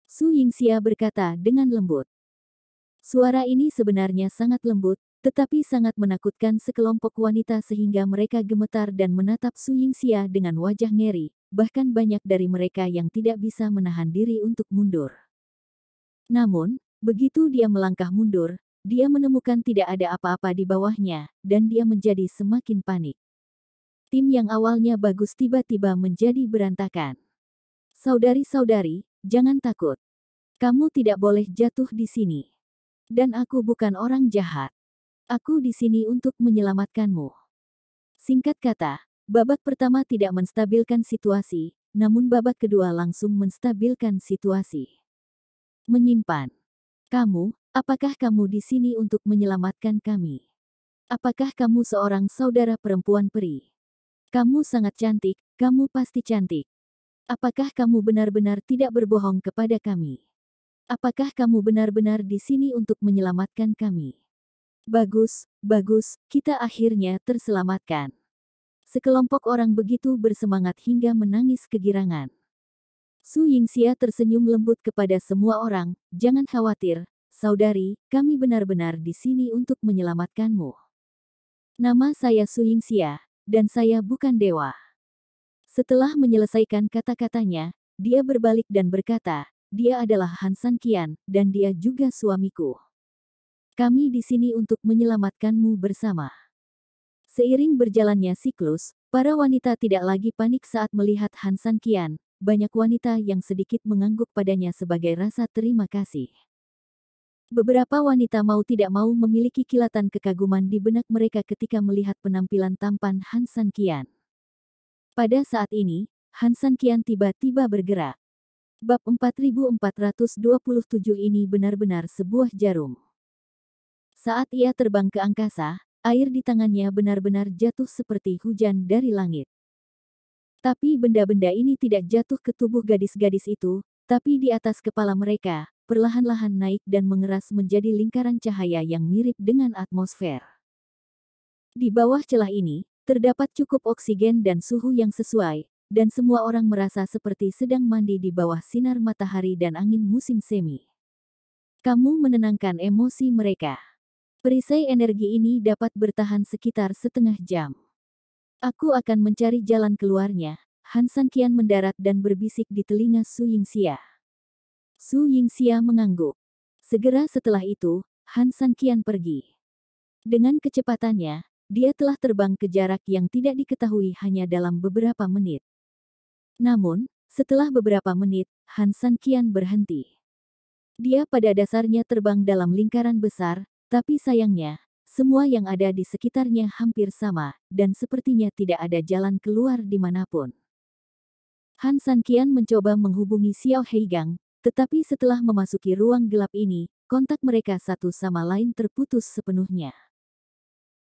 Su Yingxia berkata dengan lembut. Suara ini sebenarnya sangat lembut, tetapi sangat menakutkan sekelompok wanita sehingga mereka gemetar dan menatap Su Yingxia dengan wajah ngeri, bahkan banyak dari mereka yang tidak bisa menahan diri untuk mundur. Namun, begitu dia melangkah mundur, dia menemukan tidak ada apa-apa di bawahnya, dan dia menjadi semakin panik. Tim yang awalnya bagus tiba-tiba menjadi berantakan. Saudari-saudari, jangan takut. Kamu tidak boleh jatuh di sini. Dan aku bukan orang jahat. Aku di sini untuk menyelamatkanmu. Singkat kata, babak pertama tidak menstabilkan situasi, namun babak kedua langsung menstabilkan situasi. Menyimpan. Kamu, apakah kamu di sini untuk menyelamatkan kami? Apakah kamu seorang saudara perempuan peri? Kamu sangat cantik, kamu pasti cantik. Apakah kamu benar-benar tidak berbohong kepada kami? Apakah kamu benar-benar di sini untuk menyelamatkan kami? Bagus, bagus, kita akhirnya terselamatkan. Sekelompok orang begitu bersemangat hingga menangis kegirangan. Su Yingxia tersenyum lembut kepada semua orang, jangan khawatir, saudari, kami benar-benar di sini untuk menyelamatkanmu. Nama saya Su Yingxia, dan saya bukan dewa. Setelah menyelesaikan kata-katanya, dia berbalik dan berkata, dia adalah Han San Qian, dan dia juga suamiku. Kami di sini untuk menyelamatkanmu bersama. Seiring berjalannya siklus, para wanita tidak lagi panik saat melihat Han San Qian, banyak wanita yang sedikit mengangguk padanya sebagai rasa terima kasih. Beberapa wanita mau tidak mau memiliki kilatan kekaguman di benak mereka ketika melihat penampilan tampan Han San Qian. Pada saat ini, Han San Qian tiba-tiba bergerak. Bab 4427 ini benar-benar sebuah jarum. Saat ia terbang ke angkasa, air di tangannya benar-benar jatuh seperti hujan dari langit. Tapi benda-benda ini tidak jatuh ke tubuh gadis-gadis itu, tapi di atas kepala mereka, perlahan-lahan naik dan mengeras menjadi lingkaran cahaya yang mirip dengan atmosfer. Di bawah celah ini, terdapat cukup oksigen dan suhu yang sesuai, dan semua orang merasa seperti sedang mandi di bawah sinar matahari dan angin musim semi. Kamu menenangkan emosi mereka. Perisai energi ini dapat bertahan sekitar setengah jam. Aku akan mencari jalan keluarnya. Han San Qian mendarat dan berbisik di telinga Su Yingxia. Su Yingxia mengangguk. Segera setelah itu, Han San Qian pergi. Dengan kecepatannya, dia telah terbang ke jarak yang tidak diketahui hanya dalam beberapa menit. Namun, Setelah beberapa menit, Han Sanqian berhenti. Dia pada dasarnya terbang dalam lingkaran besar, tapi sayangnya, semua yang ada di sekitarnya hampir sama, dan sepertinya tidak ada jalan keluar dimanapun. Han Sanqian mencoba menghubungi Xiao Heigang, tetapi setelah memasuki ruang gelap ini, kontak mereka satu sama lain terputus sepenuhnya.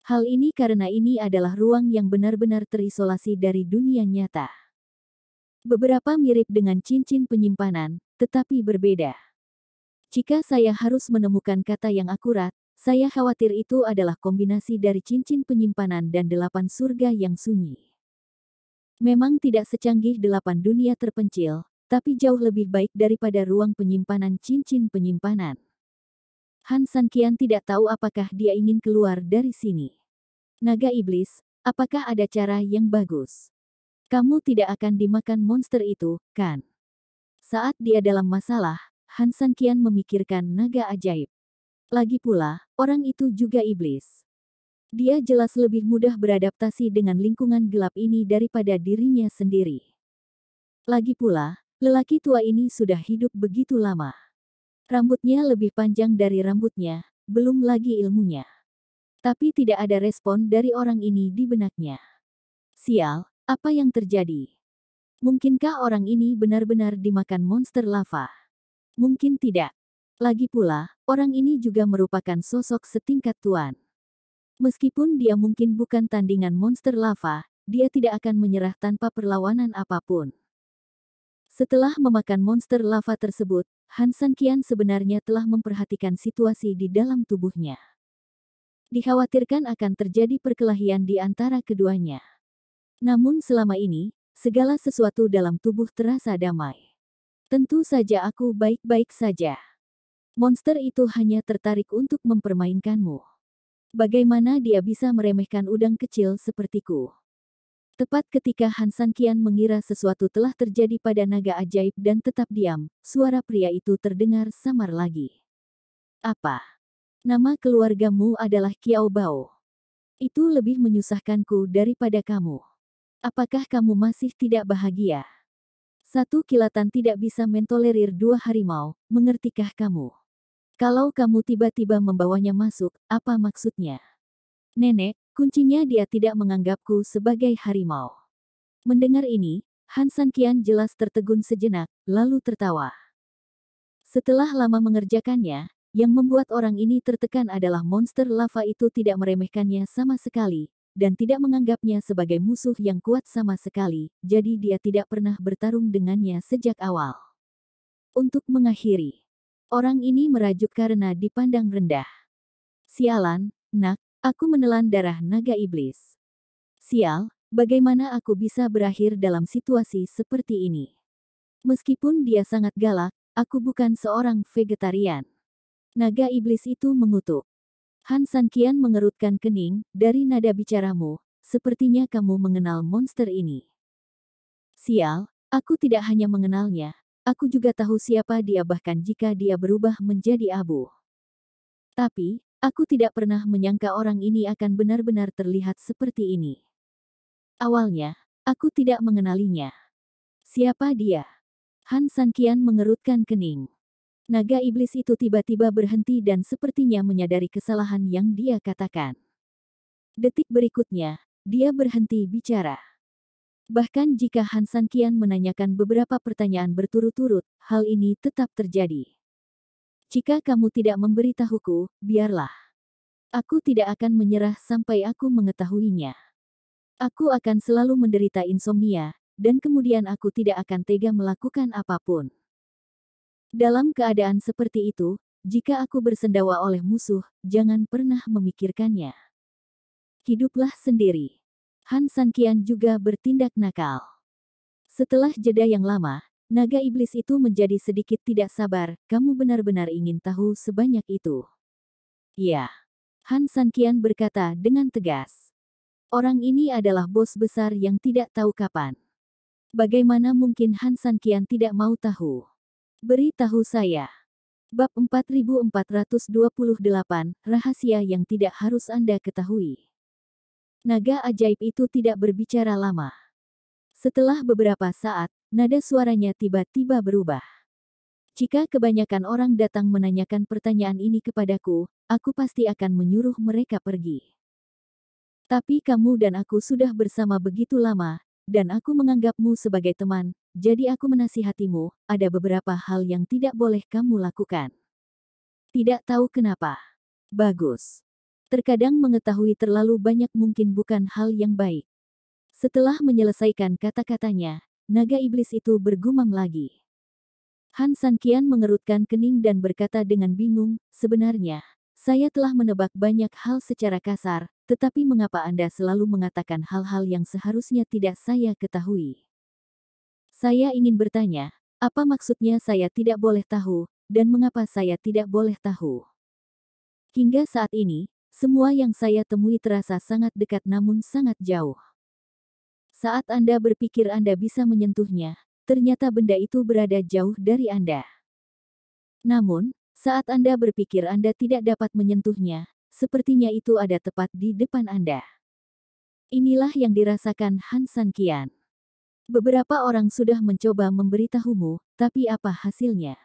Hal ini karena ini adalah ruang yang benar-benar terisolasi dari dunia nyata. Beberapa mirip dengan cincin penyimpanan, tetapi berbeda. Jika saya harus menemukan kata yang akurat, saya khawatir itu adalah kombinasi dari cincin penyimpanan dan 8 surga yang sunyi. Memang tidak secanggih 8 dunia terpencil, tapi jauh lebih baik daripada ruang penyimpanan cincin penyimpanan. Han Sanqian tidak tahu apakah dia ingin keluar dari sini. Naga iblis, apakah ada cara yang bagus? Kamu tidak akan dimakan monster itu, kan? Saat dia dalam masalah, Han Sanqian memikirkan naga ajaib. Lagi pula, orang itu juga iblis. Dia jelas lebih mudah beradaptasi dengan lingkungan gelap ini daripada dirinya sendiri. Lagi pula, lelaki tua ini sudah hidup begitu lama. Rambutnya lebih panjang dari rambutnya, belum lagi ilmunya. Tapi tidak ada respon dari orang ini di benaknya. Sial, apa yang terjadi? Mungkinkah orang ini benar-benar dimakan monster lava? Mungkin tidak. Lagi pula, orang ini juga merupakan sosok setingkat tuan. Meskipun dia mungkin bukan tandingan monster lava, dia tidak akan menyerah tanpa perlawanan apapun. Setelah memakan monster lava tersebut, Han Sanqian sebenarnya telah memperhatikan situasi di dalam tubuhnya. Dikhawatirkan akan terjadi perkelahian di antara keduanya. Namun selama ini, segala sesuatu dalam tubuh terasa damai. Tentu saja aku baik-baik saja. Monster itu hanya tertarik untuk mempermainkanmu. Bagaimana dia bisa meremehkan udang kecil sepertiku? Tepat ketika Han Sanqian mengira sesuatu telah terjadi pada naga ajaib dan tetap diam, suara pria itu terdengar samar lagi. Apa? Nama keluargamu adalah Qiao Bao. Itu lebih menyusahkanku daripada kamu. Apakah kamu masih tidak bahagia? Satu kilatan tidak bisa mentolerir 2 harimau, mengertikah kamu? Kalau kamu tiba-tiba membawanya masuk, apa maksudnya? Nenek, kuncinya dia tidak menganggapku sebagai harimau. Mendengar ini, Han Sanqian jelas tertegun sejenak, lalu tertawa. Setelah lama mengerjakannya, yang membuat orang ini tertekan adalah monster lava itu tidak meremehkannya sama sekali, dan tidak menganggapnya sebagai musuh yang kuat sama sekali, jadi dia tidak pernah bertarung dengannya sejak awal. Untuk mengakhiri, orang ini merajuk karena dipandang rendah. Sialan, nak, aku menelan darah naga iblis. Sial, bagaimana aku bisa berakhir dalam situasi seperti ini? Meskipun dia sangat galak, aku bukan seorang vegetarian. Naga iblis itu mengutuk. Han Sanqian mengerutkan kening, dari nada bicaramu, sepertinya kamu mengenal monster ini. Sial, aku tidak hanya mengenalnya, aku juga tahu siapa dia bahkan jika dia berubah menjadi abu. Tapi, aku tidak pernah menyangka orang ini akan benar-benar terlihat seperti ini. Awalnya, aku tidak mengenalinya. Siapa dia? Han Sanqian mengerutkan kening. Naga iblis itu tiba-tiba berhenti dan sepertinya menyadari kesalahan yang dia katakan. Detik berikutnya, dia berhenti bicara. Bahkan jika Han Sanqian menanyakan beberapa pertanyaan berturut-turut, hal ini tetap terjadi. Jika kamu tidak memberitahuku, biarlah. Aku tidak akan menyerah sampai aku mengetahuinya. Aku akan selalu menderita insomnia, dan kemudian aku tidak akan tega melakukan apapun. Dalam keadaan seperti itu, jika aku bersendawa oleh musuh, jangan pernah memikirkannya. Hiduplah sendiri. Han Sanqian juga bertindak nakal. Setelah jeda yang lama, naga iblis itu menjadi sedikit tidak sabar, kamu benar-benar ingin tahu sebanyak itu. Ya. Han Sanqian berkata dengan tegas. Orang ini adalah bos besar yang tidak tahu kapan. Bagaimana mungkin Han Sanqian tidak mau tahu? Beritahu saya. Bab 4428, Rahasia yang tidak harus Anda ketahui. Naga ajaib itu tidak berbicara lama. Setelah beberapa saat, Nada suaranya tiba-tiba berubah. Jika kebanyakan orang datang menanyakan pertanyaan ini kepadaku, aku pasti akan menyuruh mereka pergi. Tapi kamu dan aku sudah bersama begitu lama, dan aku menganggapmu sebagai teman, jadi aku menasihatimu, ada beberapa hal yang tidak boleh kamu lakukan. Tidak tahu kenapa. Bagus. Terkadang mengetahui terlalu banyak mungkin bukan hal yang baik. Setelah menyelesaikan kata-katanya, naga iblis itu bergumam lagi. Han Sanqian mengerutkan kening dan berkata dengan bingung, sebenarnya, saya telah menebak banyak hal secara kasar, tetapi mengapa Anda selalu mengatakan hal-hal yang seharusnya tidak saya ketahui? Saya ingin bertanya, apa maksudnya saya tidak boleh tahu, dan mengapa saya tidak boleh tahu? Hingga saat ini, semua yang saya temui terasa sangat dekat namun sangat jauh. Saat Anda berpikir Anda bisa menyentuhnya, ternyata benda itu berada jauh dari Anda. Namun, saat Anda berpikir Anda tidak dapat menyentuhnya, sepertinya itu ada tepat di depan Anda. Inilah yang dirasakan Han Sanqian. Beberapa orang sudah mencoba memberitahumu, tapi apa hasilnya?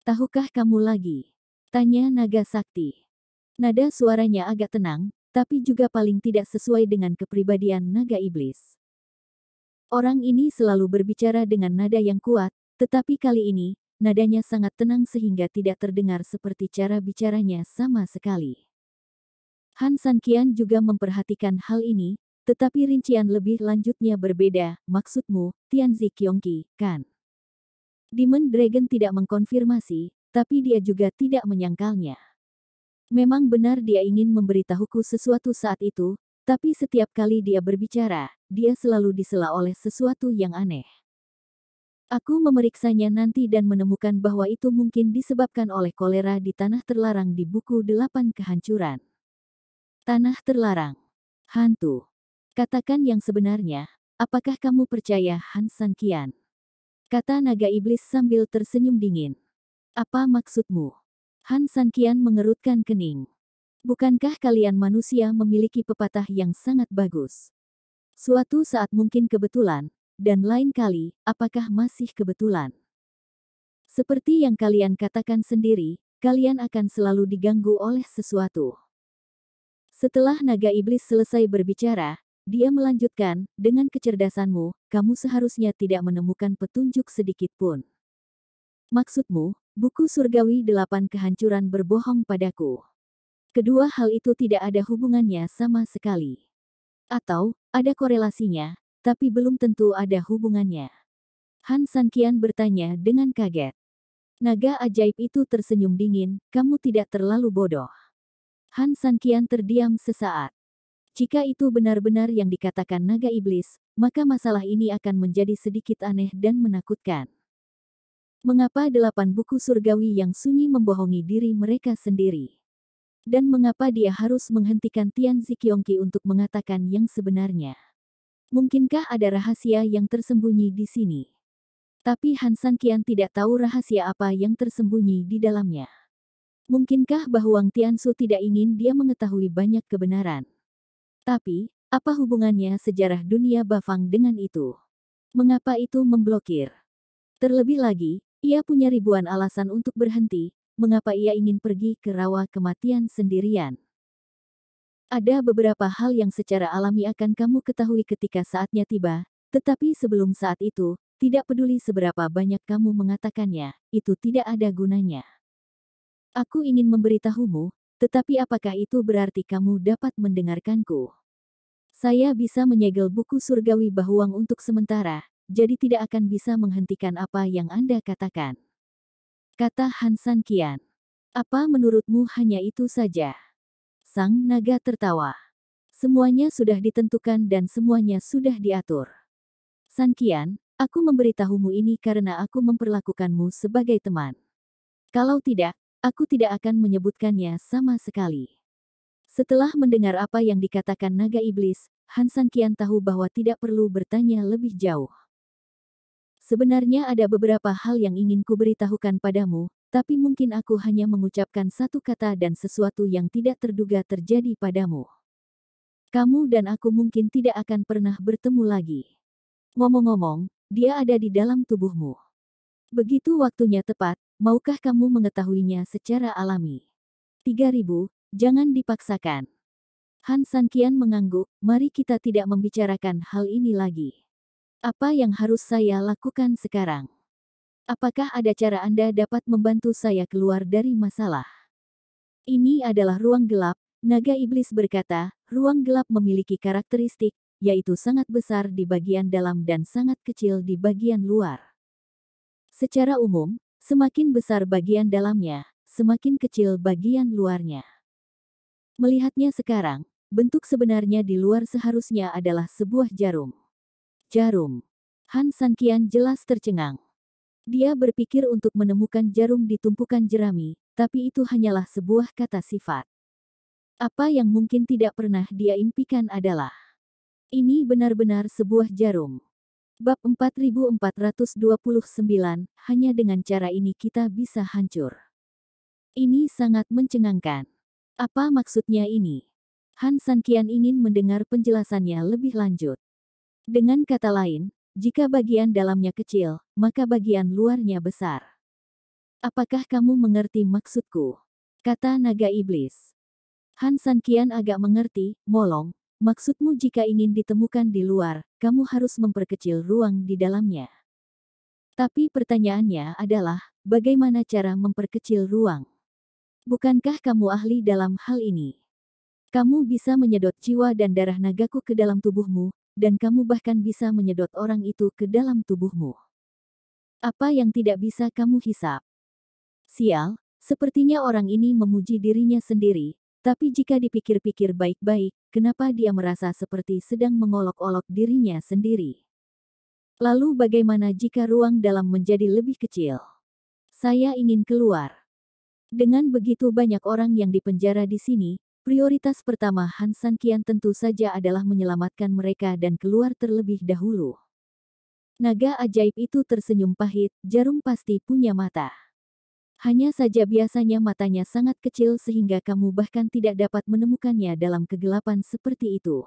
Tahukah kamu lagi? Tanya naga sakti. Nada suaranya agak tenang, tapi juga paling tidak sesuai dengan kepribadian naga iblis. Orang ini selalu berbicara dengan nada yang kuat, tetapi kali ini, nadanya sangat tenang sehingga tidak terdengar seperti cara bicaranya sama sekali. Han Sanqian juga memperhatikan hal ini, tetapi rincian lebih lanjutnya berbeda, maksudmu, Tianzi Qiongqi, kan? Demon Dragon tidak mengkonfirmasi, tapi dia juga tidak menyangkalnya. Memang benar dia ingin memberitahuku sesuatu saat itu, tapi setiap kali dia berbicara, dia selalu disela oleh sesuatu yang aneh. Aku memeriksanya nanti dan menemukan bahwa itu mungkin disebabkan oleh kolera di tanah terlarang di buku 8 kehancuran. Tanah terlarang. Hantu. Katakan yang sebenarnya, apakah kamu percaya Han Sanqian? Kata naga iblis sambil tersenyum dingin. Apa maksudmu? Han Sanqian mengerutkan kening. Bukankah kalian manusia memiliki pepatah yang sangat bagus? Suatu saat mungkin kebetulan, dan lain kali, apakah masih kebetulan? Seperti yang kalian katakan sendiri, kalian akan selalu diganggu oleh sesuatu. Setelah naga iblis selesai berbicara, dia melanjutkan, dengan kecerdasanmu, kamu seharusnya tidak menemukan petunjuk sedikit pun. Maksudmu, buku surgawi 8 kehancuran berbohong padaku. Kedua hal itu tidak ada hubungannya sama sekali. Atau, ada korelasinya, tapi belum tentu ada hubungannya. Han Sanqian bertanya dengan kaget. Naga ajaib itu tersenyum dingin, kamu tidak terlalu bodoh. Han Sanqian terdiam sesaat. Jika itu benar-benar yang dikatakan naga iblis, maka masalah ini akan menjadi sedikit aneh dan menakutkan. Mengapa 8 buku surgawi yang sunyi membohongi diri mereka sendiri? Dan mengapa dia harus menghentikan Tianzi Qiongqi untuk mengatakan yang sebenarnya? Mungkinkah ada rahasia yang tersembunyi di sini? Tapi Han Sanqian tidak tahu rahasia apa yang tersembunyi di dalamnya. Mungkinkah Bahuang Tiansu tidak ingin dia mengetahui banyak kebenaran? Tapi, apa hubungannya sejarah dunia Bafang dengan itu? Mengapa itu memblokir? Terlebih lagi, ia punya ribuan alasan untuk berhenti. Mengapa ia ingin pergi ke rawa kematian sendirian? Ada beberapa hal yang secara alami akan kamu ketahui ketika saatnya tiba, tetapi sebelum saat itu, tidak peduli seberapa banyak kamu mengatakannya, itu tidak ada gunanya. Aku ingin memberitahumu, tetapi apakah itu berarti kamu dapat mendengarkanku? Saya bisa menyegel buku surgawi Bahuang untuk sementara, jadi tidak akan bisa menghentikan apa yang Anda katakan. Kata Han Sanqian. Apa menurutmu hanya itu saja? Sang naga tertawa. Semuanya sudah ditentukan dan semuanya sudah diatur. Sanqian, aku memberitahumu ini karena aku memperlakukanmu sebagai teman. Kalau tidak, aku tidak akan menyebutkannya sama sekali. Setelah mendengar apa yang dikatakan naga iblis, Han Sanqian tahu bahwa tidak perlu bertanya lebih jauh. Sebenarnya ada beberapa hal yang ingin kuberitahukan padamu, tapi mungkin aku hanya mengucapkan satu kata dan sesuatu yang tidak terduga terjadi padamu. Kamu dan aku mungkin tidak akan pernah bertemu lagi. Ngomong-ngomong, dia ada di dalam tubuhmu. Begitu waktunya tepat, maukah kamu mengetahuinya secara alami? 3000, jangan dipaksakan. Han Sanqian mengangguk, mari kita tidak membicarakan hal ini lagi. Apa yang harus saya lakukan sekarang? Apakah ada cara Anda dapat membantu saya keluar dari masalah? Ini adalah ruang gelap, naga iblis berkata, ruang gelap memiliki karakteristik, yaitu sangat besar di bagian dalam dan sangat kecil di bagian luar. Secara umum, semakin besar bagian dalamnya, semakin kecil bagian luarnya. Melihatnya sekarang, bentuk sebenarnya di luar seharusnya adalah sebuah jarum. Jarum. Han Sanqian jelas tercengang. Dia berpikir untuk menemukan jarum di tumpukan jerami, tapi itu hanyalah sebuah kata sifat. Apa yang mungkin tidak pernah dia impikan adalah ini benar-benar sebuah jarum. Bab 4429, hanya dengan cara ini kita bisa hancur. Ini sangat mencengangkan. Apa maksudnya ini? Han Sanqian ingin mendengar penjelasannya lebih lanjut. Dengan kata lain, jika bagian dalamnya kecil, maka bagian luarnya besar. Apakah kamu mengerti maksudku? Kata naga iblis. Han Sanqian agak mengerti, molong. Maksudmu jika ingin ditemukan di luar, kamu harus memperkecil ruang di dalamnya. Tapi pertanyaannya adalah, bagaimana cara memperkecil ruang? Bukankah kamu ahli dalam hal ini? Kamu bisa menyedot jiwa dan darah nagaku ke dalam tubuhmu, dan kamu bahkan bisa menyedot orang itu ke dalam tubuhmu. Apa yang tidak bisa kamu hisap? Sial, sepertinya orang ini memuji dirinya sendiri, tapi jika dipikir-pikir baik-baik, kenapa dia merasa seperti sedang mengolok-olok dirinya sendiri? Lalu bagaimana jika ruang dalam menjadi lebih kecil? Saya ingin keluar. Dengan begitu banyak orang yang dipenjara di sini, prioritas pertama Han Sanqian tentu saja adalah menyelamatkan mereka dan keluar terlebih dahulu. Naga ajaib itu tersenyum pahit, jarum pasti punya mata. Hanya saja biasanya matanya sangat kecil sehingga kamu bahkan tidak dapat menemukannya dalam kegelapan seperti itu.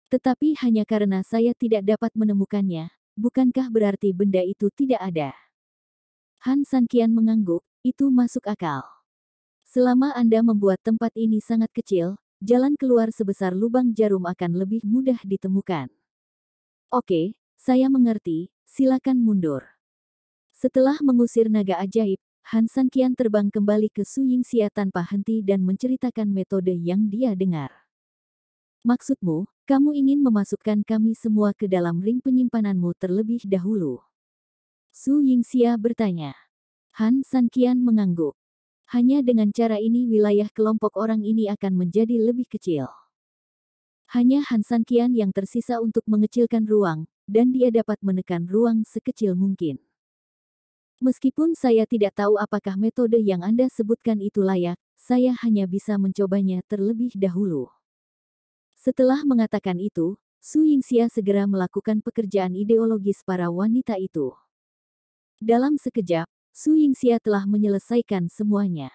Tetapi hanya karena saya tidak dapat menemukannya, bukankah berarti benda itu tidak ada? Han Sanqian mengangguk, itu masuk akal. Selama Anda membuat tempat ini sangat kecil, jalan keluar sebesar lubang jarum akan lebih mudah ditemukan. Oke, saya mengerti, silakan mundur. Setelah mengusir naga ajaib, Han Sanqian terbang kembali ke Su Yingxia tanpa henti dan menceritakan metode yang dia dengar. Maksudmu, kamu ingin memasukkan kami semua ke dalam ring penyimpananmu terlebih dahulu? Su Yingxia bertanya. Han Sanqian mengangguk. Hanya dengan cara ini wilayah kelompok orang ini akan menjadi lebih kecil. Hanya Han Sanqian yang tersisa untuk mengecilkan ruang, dan dia dapat menekan ruang sekecil mungkin. Meskipun saya tidak tahu apakah metode yang Anda sebutkan itu layak, saya hanya bisa mencobanya terlebih dahulu. Setelah mengatakan itu, Su Yingxia segera melakukan pekerjaan ideologis para wanita itu. Dalam sekejap, Su Yingxia telah menyelesaikan semuanya.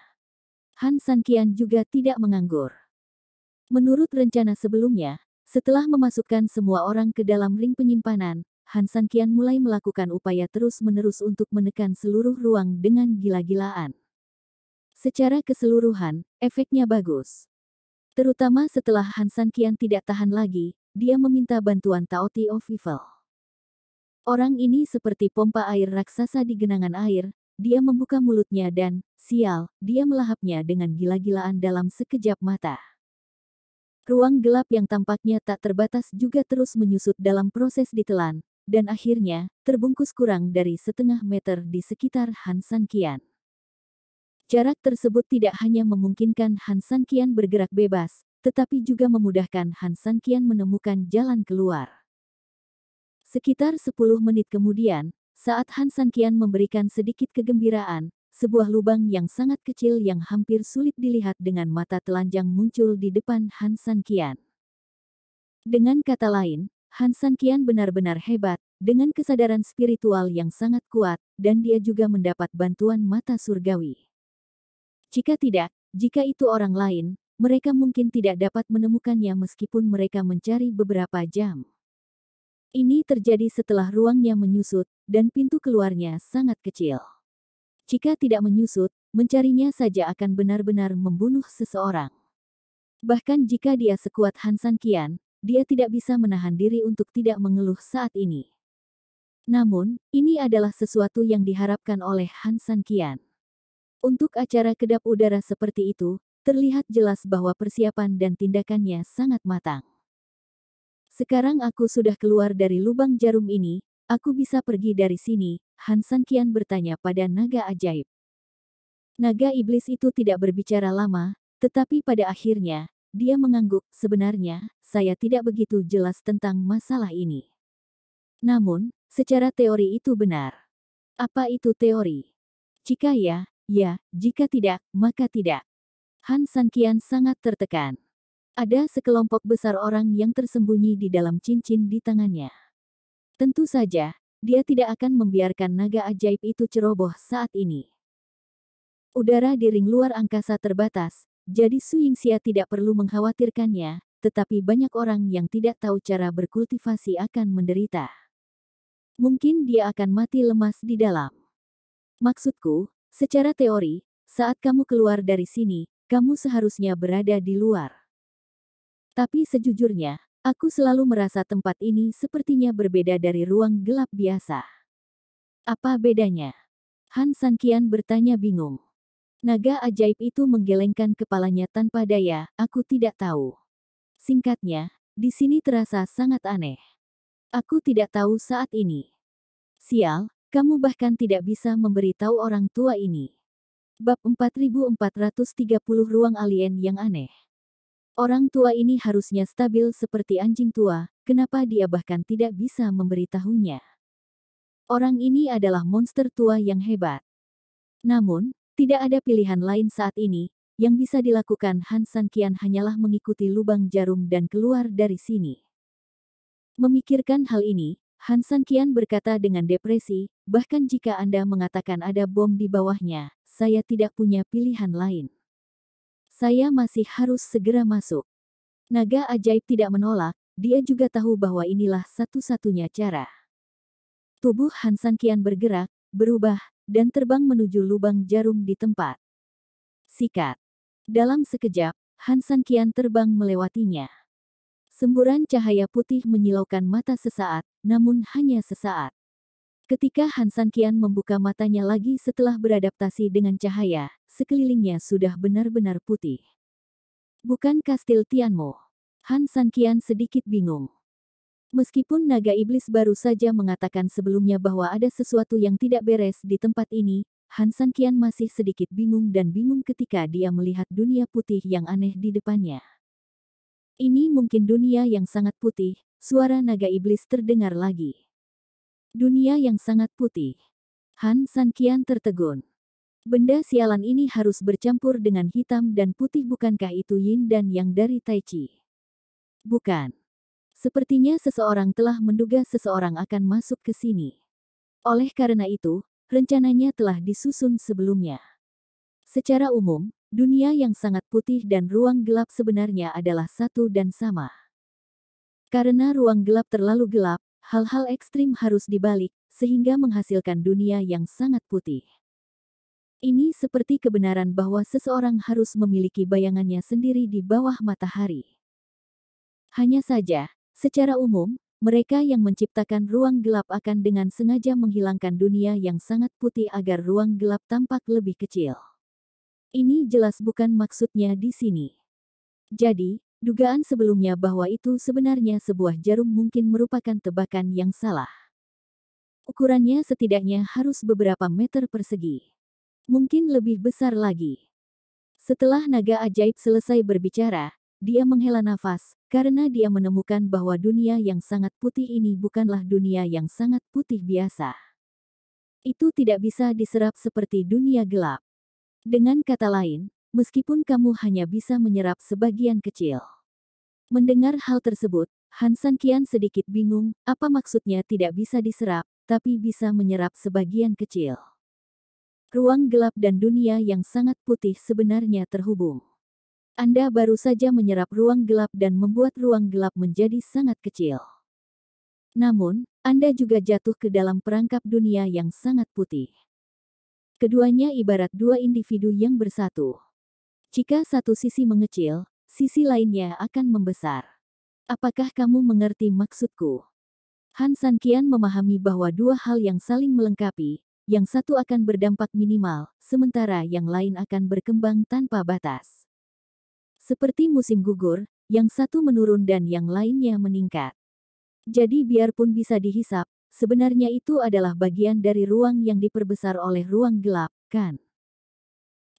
Han Sanqian juga tidak menganggur. Menurut rencana sebelumnya, setelah memasukkan semua orang ke dalam ring penyimpanan, Han Sanqian mulai melakukan upaya terus-menerus untuk menekan seluruh ruang dengan gila-gilaan. Secara keseluruhan, efeknya bagus. Terutama setelah Han Sanqian tidak tahan lagi, dia meminta bantuan Taoti of Evil. Orang ini seperti pompa air raksasa di genangan air, dia membuka mulutnya dan, sial, dia melahapnya dengan gila-gilaan dalam sekejap mata. Ruang gelap yang tampaknya tak terbatas juga terus menyusut dalam proses ditelan, dan akhirnya, terbungkus kurang dari setengah meter di sekitar Han Sanqian. Jarak tersebut tidak hanya memungkinkan Han Sanqian bergerak bebas, tetapi juga memudahkan Han Sanqian menemukan jalan keluar. Sekitar 10 menit kemudian, saat Han Sanqian memberikan sedikit kegembiraan, sebuah lubang yang sangat kecil yang hampir sulit dilihat dengan mata telanjang muncul di depan Han Sanqian. Dengan kata lain, Han Sanqian benar-benar hebat, dengan kesadaran spiritual yang sangat kuat, dan dia juga mendapat bantuan mata surgawi. Jika tidak, jika itu orang lain, mereka mungkin tidak dapat menemukannya meskipun mereka mencari beberapa jam. Ini terjadi setelah ruangnya menyusut, dan pintu keluarnya sangat kecil. Jika tidak menyusut, mencarinya saja akan benar-benar membunuh seseorang. Bahkan jika dia sekuat Han San Qian, dia tidak bisa menahan diri untuk tidak mengeluh saat ini. Namun, ini adalah sesuatu yang diharapkan oleh Han San Qian. Untuk acara kedap udara seperti itu, terlihat jelas bahwa persiapan dan tindakannya sangat matang. Sekarang aku sudah keluar dari lubang jarum ini, aku bisa pergi dari sini, Han San Qian bertanya pada naga ajaib. Naga iblis itu tidak berbicara lama, tetapi pada akhirnya, dia mengangguk. Sebenarnya, saya tidak begitu jelas tentang masalah ini. Namun, secara teori itu benar. Apa itu teori? Jika ya, ya, jika tidak, maka tidak. Han San Qian sangat tertekan. Ada sekelompok besar orang yang tersembunyi di dalam cincin di tangannya. Tentu saja, dia tidak akan membiarkan naga ajaib itu ceroboh saat ini. Udara di ring luar angkasa terbatas, jadi Su Yingxia tidak perlu mengkhawatirkannya, tetapi banyak orang yang tidak tahu cara berkultivasi akan menderita. Mungkin dia akan mati lemas di dalam. Maksudku, secara teori, saat kamu keluar dari sini, kamu seharusnya berada di luar. Tapi sejujurnya, aku selalu merasa tempat ini sepertinya berbeda dari ruang gelap biasa. Apa bedanya? Han San Qian bertanya bingung. Naga ajaib itu menggelengkan kepalanya tanpa daya, aku tidak tahu. Singkatnya, di sini terasa sangat aneh. Aku tidak tahu saat ini. Sial, kamu bahkan tidak bisa memberitahu orang tua ini. Bab 4430 Ruang Alien yang Aneh. Orang tua ini harusnya stabil seperti anjing tua, kenapa dia bahkan tidak bisa memberitahunya? Orang ini adalah monster tua yang hebat. Namun, tidak ada pilihan lain saat ini, yang bisa dilakukan Han San Qian hanyalah mengikuti lubang jarum dan keluar dari sini. Memikirkan hal ini, Han San Qian berkata dengan depresi, bahkan jika Anda mengatakan ada bom di bawahnya, saya tidak punya pilihan lain. Saya masih harus segera masuk. Naga ajaib tidak menolak, dia juga tahu bahwa inilah satu-satunya cara. Tubuh Han San Qian bergerak, berubah, dan terbang menuju lubang jarum di tempat. Sikat. Dalam sekejap, Han San Qian terbang melewatinya. Semburan cahaya putih menyilaukan mata sesaat, namun hanya sesaat. Ketika Han San Qian membuka matanya lagi setelah beradaptasi dengan cahaya, sekelilingnya sudah benar-benar putih. Bukan kastil Tianmo. Han San Qian sedikit bingung. Meskipun naga iblis baru saja mengatakan sebelumnya bahwa ada sesuatu yang tidak beres di tempat ini, Han San Qian masih sedikit bingung dan bingung ketika dia melihat dunia putih yang aneh di depannya. Ini mungkin dunia yang sangat putih, suara naga iblis terdengar lagi. Dunia yang sangat putih. Han San Qian tertegun. Benda sialan ini harus bercampur dengan hitam dan putih, bukankah itu yin dan yang dari Tai Chi? Bukan. Sepertinya seseorang telah menduga seseorang akan masuk ke sini. Oleh karena itu, rencananya telah disusun sebelumnya. Secara umum, dunia yang sangat putih dan ruang gelap sebenarnya adalah satu dan sama. Karena ruang gelap terlalu gelap, hal-hal ekstrim harus dibalik, sehingga menghasilkan dunia yang sangat putih. Ini seperti kebenaran bahwa seseorang harus memiliki bayangannya sendiri di bawah matahari. Hanya saja, secara umum, mereka yang menciptakan ruang gelap akan dengan sengaja menghilangkan dunia yang sangat putih agar ruang gelap tampak lebih kecil. Ini jelas bukan maksudnya di sini. Jadi, dugaan sebelumnya bahwa itu sebenarnya sebuah jarum mungkin merupakan tebakan yang salah. Ukurannya setidaknya harus beberapa meter persegi. Mungkin lebih besar lagi. Setelah naga ajaib selesai berbicara, dia menghela nafas, karena dia menemukan bahwa dunia yang sangat putih ini bukanlah dunia yang sangat putih biasa. Itu tidak bisa diserap seperti dunia gelap. Dengan kata lain, meskipun kamu hanya bisa menyerap sebagian kecil. Mendengar hal tersebut, Han San Qian sedikit bingung, apa maksudnya tidak bisa diserap, tapi bisa menyerap sebagian kecil. Ruang gelap dan dunia yang sangat putih sebenarnya terhubung. Anda baru saja menyerap ruang gelap dan membuat ruang gelap menjadi sangat kecil. Namun, Anda juga jatuh ke dalam perangkap dunia yang sangat putih. Keduanya ibarat dua individu yang bersatu. Jika satu sisi mengecil, sisi lainnya akan membesar. Apakah kamu mengerti maksudku? Han Sanqian memahami bahwa dua hal yang saling melengkapi, yang satu akan berdampak minimal, sementara yang lain akan berkembang tanpa batas. Seperti musim gugur, yang satu menurun dan yang lainnya meningkat. Jadi biarpun bisa dihisap, sebenarnya itu adalah bagian dari ruang yang diperbesar oleh ruang gelap, kan?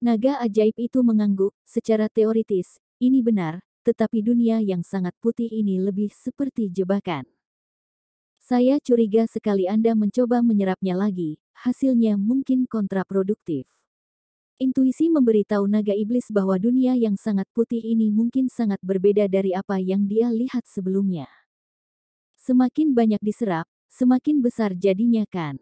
Naga ajaib itu mengangguk, secara teoritis, ini benar, tetapi dunia yang sangat putih ini lebih seperti jebakan. Saya curiga sekali Anda mencoba menyerapnya lagi, hasilnya mungkin kontraproduktif. Intuisi memberitahu naga iblis bahwa dunia yang sangat putih ini mungkin sangat berbeda dari apa yang dia lihat sebelumnya. Semakin banyak diserap, semakin besar jadinya kan?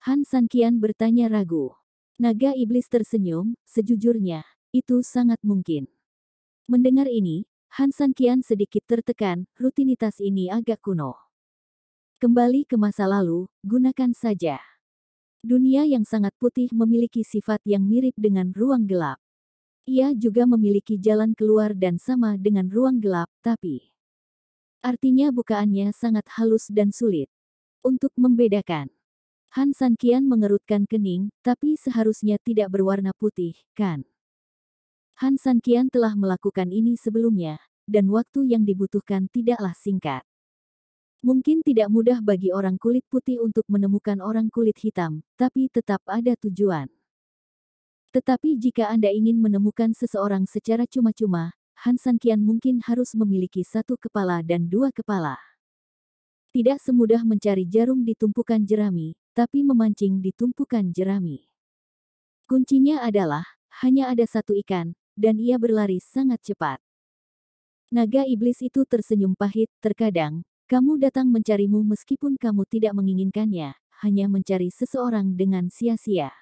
Han Sanqian bertanya ragu. Naga iblis tersenyum, sejujurnya, itu sangat mungkin. Mendengar ini, Han Sanqian sedikit tertekan, rutinitas ini agak kuno. Kembali ke masa lalu, gunakan saja. Dunia yang sangat putih memiliki sifat yang mirip dengan ruang gelap. Ia juga memiliki jalan keluar dan sama dengan ruang gelap, tapi artinya bukaannya sangat halus dan sulit untuk membedakan. Han Sanqian mengerutkan kening, tapi seharusnya tidak berwarna putih, kan? Han Sanqian telah melakukan ini sebelumnya, dan waktu yang dibutuhkan tidaklah singkat. Mungkin tidak mudah bagi orang kulit putih untuk menemukan orang kulit hitam, tapi tetap ada tujuan. Tetapi jika Anda ingin menemukan seseorang secara cuma-cuma, Han Sanqian mungkin harus memiliki satu kepala dan dua kepala. Tidak semudah mencari jarum di tumpukan jerami, tapi memancing di tumpukan jerami. Kuncinya adalah, hanya ada satu ikan, dan ia berlari sangat cepat. Naga iblis itu tersenyum pahit, terkadang, kamu datang mencarimu meskipun kamu tidak menginginkannya, hanya mencari seseorang dengan sia-sia.